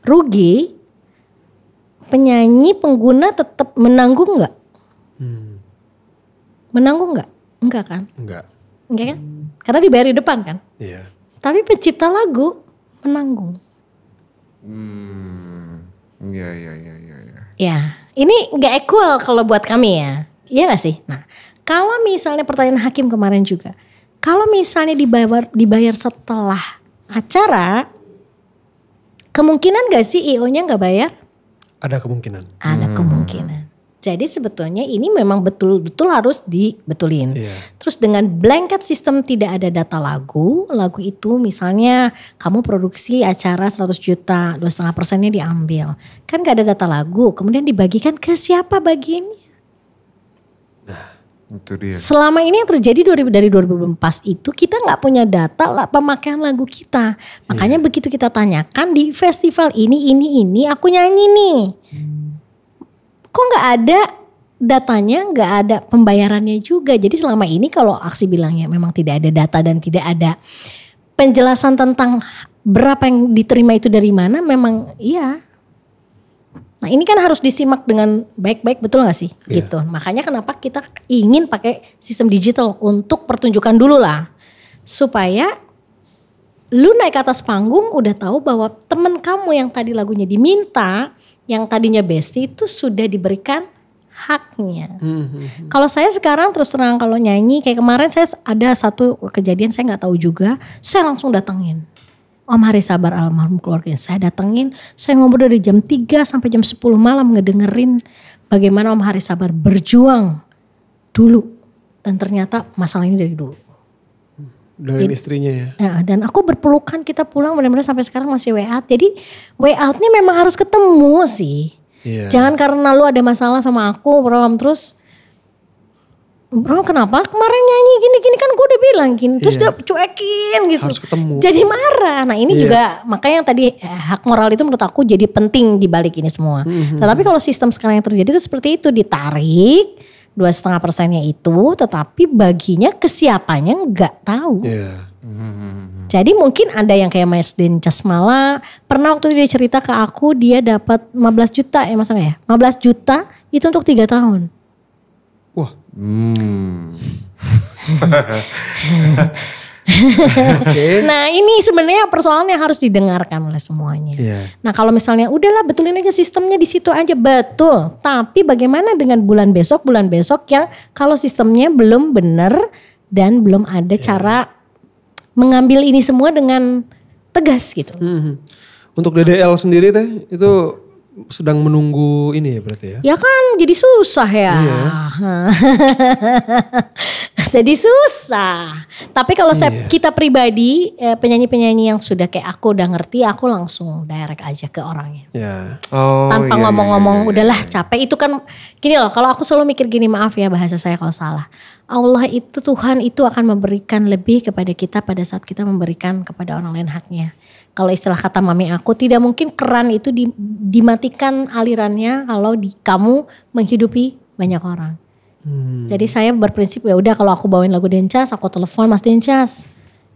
Speaker 3: rugi. Penyanyi, pengguna tetap menanggung nggak? Menanggung nggak? Enggak kan?
Speaker 2: Enggak
Speaker 3: kan? Karena dibayar di depan kan?
Speaker 2: Iya.
Speaker 3: Tapi pencipta lagu menanggung.
Speaker 1: Iya.
Speaker 3: Ya, ini nggak equal kalau buat kami ya. Iya nggak sih? Nah, kalau misalnya pertanyaan hakim kemarin juga, kalau misalnya dibayar setelah acara, kemungkinan nggak sih IO-nya nggak bayar?
Speaker 2: Ada kemungkinan.
Speaker 3: Ada kemungkinan. Jadi sebetulnya ini memang betul-betul harus dibetulin. Terus dengan blanket system tidak ada data lagu itu misalnya kamu produksi acara 100 juta, 2,5%-nya diambil. Kan gak ada data lagu, kemudian dibagikan ke siapa bagiannya?
Speaker 1: Nah, itu dia.
Speaker 3: Selama ini yang terjadi dari 2004 itu kita gak punya data pemakaian lagu kita. Makanya begitu kita tanyakan di festival ini aku nyanyi nih. Kok gak ada datanya, gak ada pembayarannya juga. Jadi selama ini kalau aksi bilangnya memang tidak ada data dan tidak ada penjelasan tentang berapa yang diterima itu dari mana, memang iya. Nah ini kan harus disimak dengan baik-baik, betul gak sih? Gitu. Makanya kenapa kita ingin pakai sistem digital untuk pertunjukan dulu lah. Supaya lu naik ke atas panggung udah tahu bahwa temen kamu yang tadi lagunya diminta, yang tadinya bestie itu sudah diberikan haknya. Kalau saya sekarang terus terang kalau nyanyi kayak kemarin saya ada satu kejadian saya gak tahu juga, saya langsung datengin. Om Hari Sabar almarhum keluarganya saya datengin, saya ngobrol dari jam 3 sampai jam 10 malam ngedengerin bagaimana Om Hari Sabar berjuang dulu. Dan ternyata masalah ini dari dulu.
Speaker 2: Dari istrinya ya?
Speaker 3: Ya, dan aku berpelukan kita pulang benar-benar sampai sekarang masih way out. Jadi way outnya memang harus ketemu sih. Jangan karena lu ada masalah sama aku, terus Bro kenapa kemarin nyanyi gini-gini kan gue udah bilang gini. Terus udah cuekin gitu.
Speaker 2: Harus ketemu.
Speaker 3: Jadi marah. Nah ini juga makanya yang tadi hak moral itu menurut aku jadi penting di balik ini semua. Tetapi kalau sistem sekarang yang terjadi itu seperti itu, ditarik 2,5%-nya itu, tetapi baginya kesiapannya nggak tahu. Jadi mungkin ada yang kayak Mas Dencas malah pernah waktu itu dia cerita ke aku dia dapat 15 juta ya Mas Angga ya. 15 juta itu untuk 3 tahun.
Speaker 2: Wah.
Speaker 3: Nah ini sebenarnya persoalan yang harus didengarkan oleh semuanya. Nah kalau misalnya udahlah betulin aja sistemnya di situ aja, betul. Tapi bagaimana dengan bulan besok yang kalau sistemnya belum benar dan belum ada cara mengambil ini semua dengan tegas gitu.
Speaker 2: Untuk DDL sendiri teh itu sedang menunggu ini ya berarti ya?
Speaker 3: Ya kan jadi susah ya. Jadi susah. Tapi kalau kita pribadi penyanyi-penyanyi yang sudah kayak aku udah ngerti, aku langsung direct aja ke orangnya. Tanpa ngomong-ngomong udahlah capek. Itu kan gini loh, kalau aku selalu mikir gini, maaf ya bahasa saya kalau salah. Allah itu, Tuhan itu akan memberikan lebih kepada kita pada saat kita memberikan kepada orang lain haknya. Kalau istilah kata mami aku, tidak mungkin keran itu dimatikan alirannya kalau kamu menghidupi banyak orang. Jadi saya berprinsip ya udah kalau aku bawain lagu Dencas, aku telepon Mas Dencas.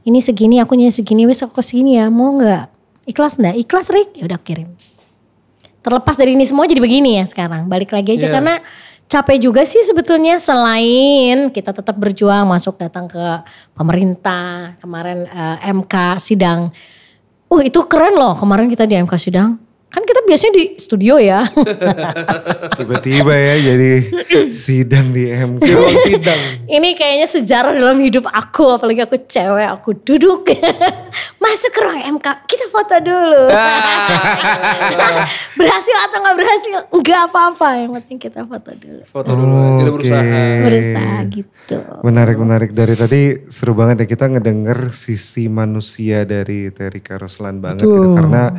Speaker 3: Ini segini, aku nyanyi segini, wes aku kesini ya, mau nggak? Ikhlas nggak? Ikhlas Rik, ya udah kirim. Terlepas dari ini semua jadi begini ya sekarang. Balik lagi aja karena capek juga sih sebetulnya, selain kita tetap berjuang masuk datang ke pemerintah. Kemarin MK sidang. Itu keren loh kemarin kita di MK sidang. Kan kita biasanya di studio ya.
Speaker 1: Tiba-tiba ya jadi sidang di MK.
Speaker 2: Sidang.
Speaker 3: Ini kayaknya sejarah dalam hidup aku. Apalagi aku cewek, aku duduk. Masuk ke ruang MK, kita foto dulu. Berhasil atau gak berhasil? Enggak apa-apa, yang penting kita foto dulu.
Speaker 2: Foto dulu, tidak berusaha.
Speaker 3: Berusaha gitu.
Speaker 1: Menarik. Dari tadi seru banget ya kita ngedenger sisi manusia dari Terika Roslan banget gitu. Karena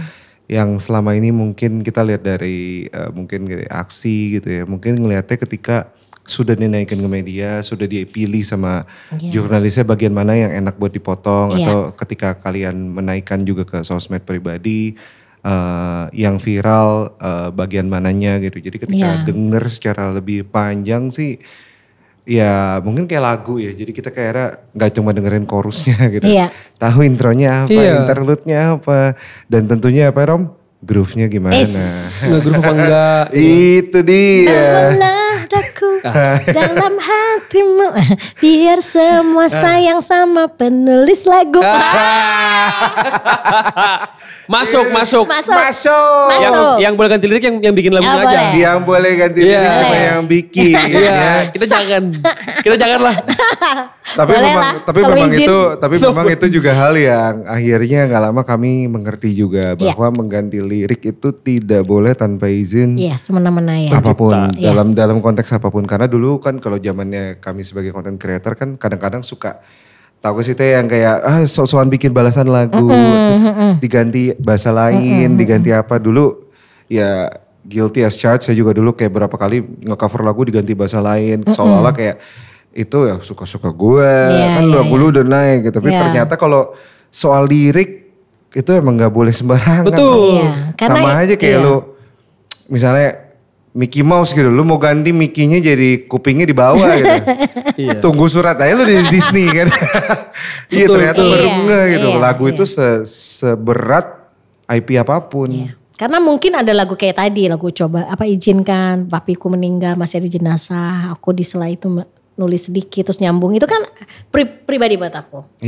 Speaker 1: yang selama ini mungkin kita lihat dari mungkin dari aksi gitu ya. Mungkin ngelihatnya ketika sudah dinaikin ke media, sudah dipilih sama jurnalisnya bagian mana yang enak buat dipotong. Atau ketika kalian menaikkan juga ke sosmed pribadi, yang viral bagian mananya gitu. Jadi ketika denger secara lebih panjang sih, ya mungkin kayak lagu ya. Jadi kita kayak gak cuma dengerin chorusnya gitu. Tahu intronya apa, interlude-nya apa. Dan tentunya apa Rom? Groove-nya gimana.
Speaker 2: Nge-groove apa enggak.
Speaker 1: Itu dia.
Speaker 3: Daku dalam hatimu. Biar semua sayang sama penulis lagu.
Speaker 2: Masuk. Yang boleh ganti lirik yang bikin lagunya aja.
Speaker 1: Yang boleh ganti lirik cuma yang bikin.
Speaker 2: Kita janganlah.
Speaker 1: Tapi memang itu juga hal yang akhirnya nggak lama kami mengerti juga bahwa mengganti lirik itu tidak boleh tanpa izin.
Speaker 3: Iya, semena-mena ya.
Speaker 1: Apapun dalam konteks apapun, karena dulu kan kalau zamannya kami sebagai content creator kan kadang-kadang suka tahu sih teh yang kayak sok-sokan bikin balasan lagu terus diganti bahasa lain, diganti apa dulu ya. Guilty as charged, saya juga dulu kayak berapa kali nge-cover lagu diganti bahasa lain seolah-olah kayak itu ya suka-suka gue kan lagu lu udah naik gitu. Tapi ternyata kalau soal lirik itu emang gak boleh sembarangan.
Speaker 2: Betul.
Speaker 1: Sama aja kayak lu misalnya Mickey Mouse gitu, lu mau ganti Mickey-nya jadi kupingnya di bawah gitu. Tunggu surat aja lu di Disney kan. Ternyata baru nggak gitu. Lagu itu seberat IP apapun.
Speaker 3: Karena mungkin ada lagu kayak tadi, lagu coba izinkan papiku meninggal masih ada jenazah, aku di sela itu nulis sedikit terus nyambung, itu kan pribadi buat aku.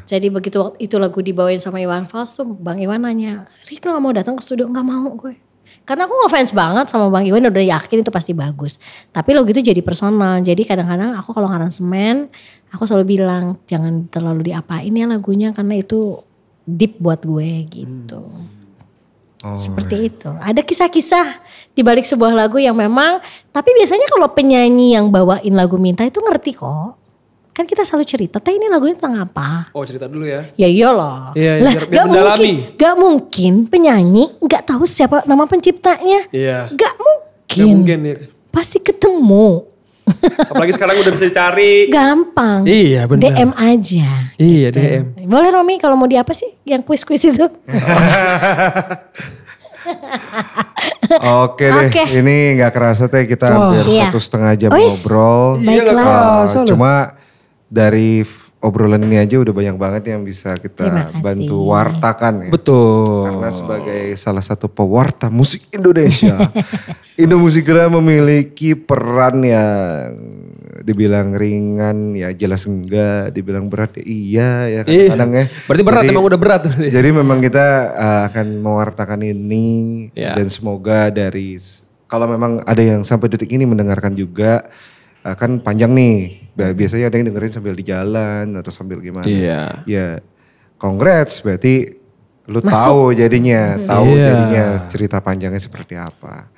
Speaker 3: Jadi begitu itu lagu dibawain sama Iwan Fals tuh, Bang Iwan nanya, Rik lo gak mau datang ke studio? Gak mau gue. Karena aku ngefans banget sama Bang Iwan, udah yakin itu pasti bagus. Tapi lagu itu jadi personal, jadi kadang-kadang aku kalau ngaransemen, aku selalu bilang jangan terlalu diapain ya lagunya karena itu deep buat gue gitu. Seperti itu. Ada kisah-kisah di balik sebuah lagu yang memang, tapi biasanya kalau penyanyi yang bawain lagu minta itu ngerti kok. Kan kita selalu cerita, teh ini lagunya tentang apa?
Speaker 2: Oh cerita dulu ya?
Speaker 3: Ya iyalah.
Speaker 2: Lah
Speaker 3: gak mungkin penyanyi gak tahu siapa nama penciptanya. Gak mungkin.
Speaker 2: Ya.
Speaker 3: Pasti ketemu.
Speaker 2: Apalagi sekarang udah bisa dicari.
Speaker 3: Gampang.
Speaker 2: Iya benar.
Speaker 3: DM aja.
Speaker 2: Iya gitu. DM.
Speaker 3: Boleh Romi kalau mau di apa sih yang kuis-kuis itu?
Speaker 1: Oke deh, ini gak kerasa teh kita hampir 1,5 jam ngobrol.
Speaker 3: Baiklah.
Speaker 1: Cuma dari obrolan ini aja udah banyak banget yang bisa kita bantu wartakan ya.
Speaker 2: Betul.
Speaker 1: Karena sebagai salah satu pewarta musik Indonesia, Indomusikera memiliki peran yang dibilang ringan ya jelas enggak, dibilang berat ya iya ya kadang-kadang ya.
Speaker 2: Berarti berat, emang udah berat.
Speaker 1: Jadi memang kita akan mewartakan ini dan semoga dari kalau memang ada yang sampai detik ini mendengarkan juga kan panjang nih. Biasanya ada yang dengerin sambil di jalan atau sambil gimana.
Speaker 2: Iya.
Speaker 1: Ya congrats berarti lu tahu jadinya cerita panjangnya seperti apa.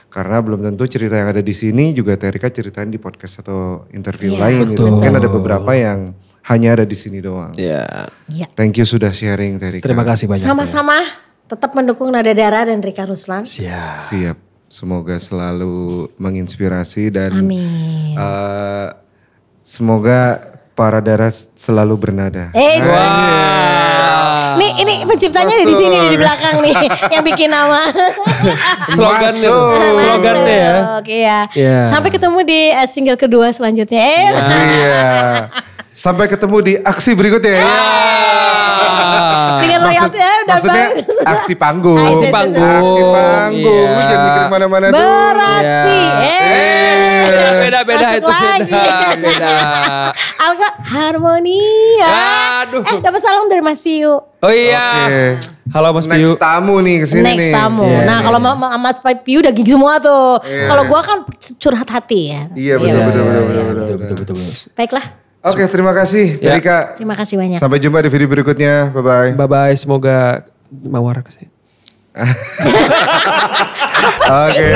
Speaker 1: Karena belum tentu cerita yang ada di sini juga Terika ceritain di podcast atau interview lain gitu. Kan ada beberapa yang hanya ada di sini doang.
Speaker 2: Iya.
Speaker 1: Thank you sudah sharing Terika.
Speaker 2: Terima kasih banyak.
Speaker 3: Sama-sama tetap mendukung Nada Dara dan Rika Ruslan.
Speaker 1: Siap. Semoga selalu menginspirasi dan
Speaker 3: amin.
Speaker 1: Semoga para Dara selalu bernada.
Speaker 3: Ini penciptanya di sini di belakang nih yang bikin nama.
Speaker 2: Slogannya ya.
Speaker 3: Oke ya. Sampai ketemu di single kedua selanjutnya.
Speaker 1: Sampai ketemu di aksi berikutnya.
Speaker 3: Dengan royalti udah
Speaker 1: maksudnya
Speaker 3: bagus.
Speaker 1: aksi panggung.
Speaker 3: Aksi panggung.
Speaker 1: Lu jangan mikir mana-mana dulu.
Speaker 3: Beraksi.
Speaker 2: Beda itu beda.
Speaker 3: Alga harmonia.
Speaker 2: Aduh.
Speaker 3: Dapat salam dari Mas Piu.
Speaker 2: Oh iya. Halo Mas Piu.
Speaker 1: Next tamu nih kesini nih.
Speaker 3: Next tamu. Nah kalau Mas Piu udah gigi semua tuh. Kalau gua kan curhat hati ya.
Speaker 1: Iya betul.
Speaker 3: Baiklah.
Speaker 1: Oke, terima kasih Terika.
Speaker 3: Terima kasih banyak.
Speaker 1: Sampai jumpa di video berikutnya. Bye-bye.
Speaker 2: Bye-bye, semoga mawar kesini.
Speaker 1: Oke.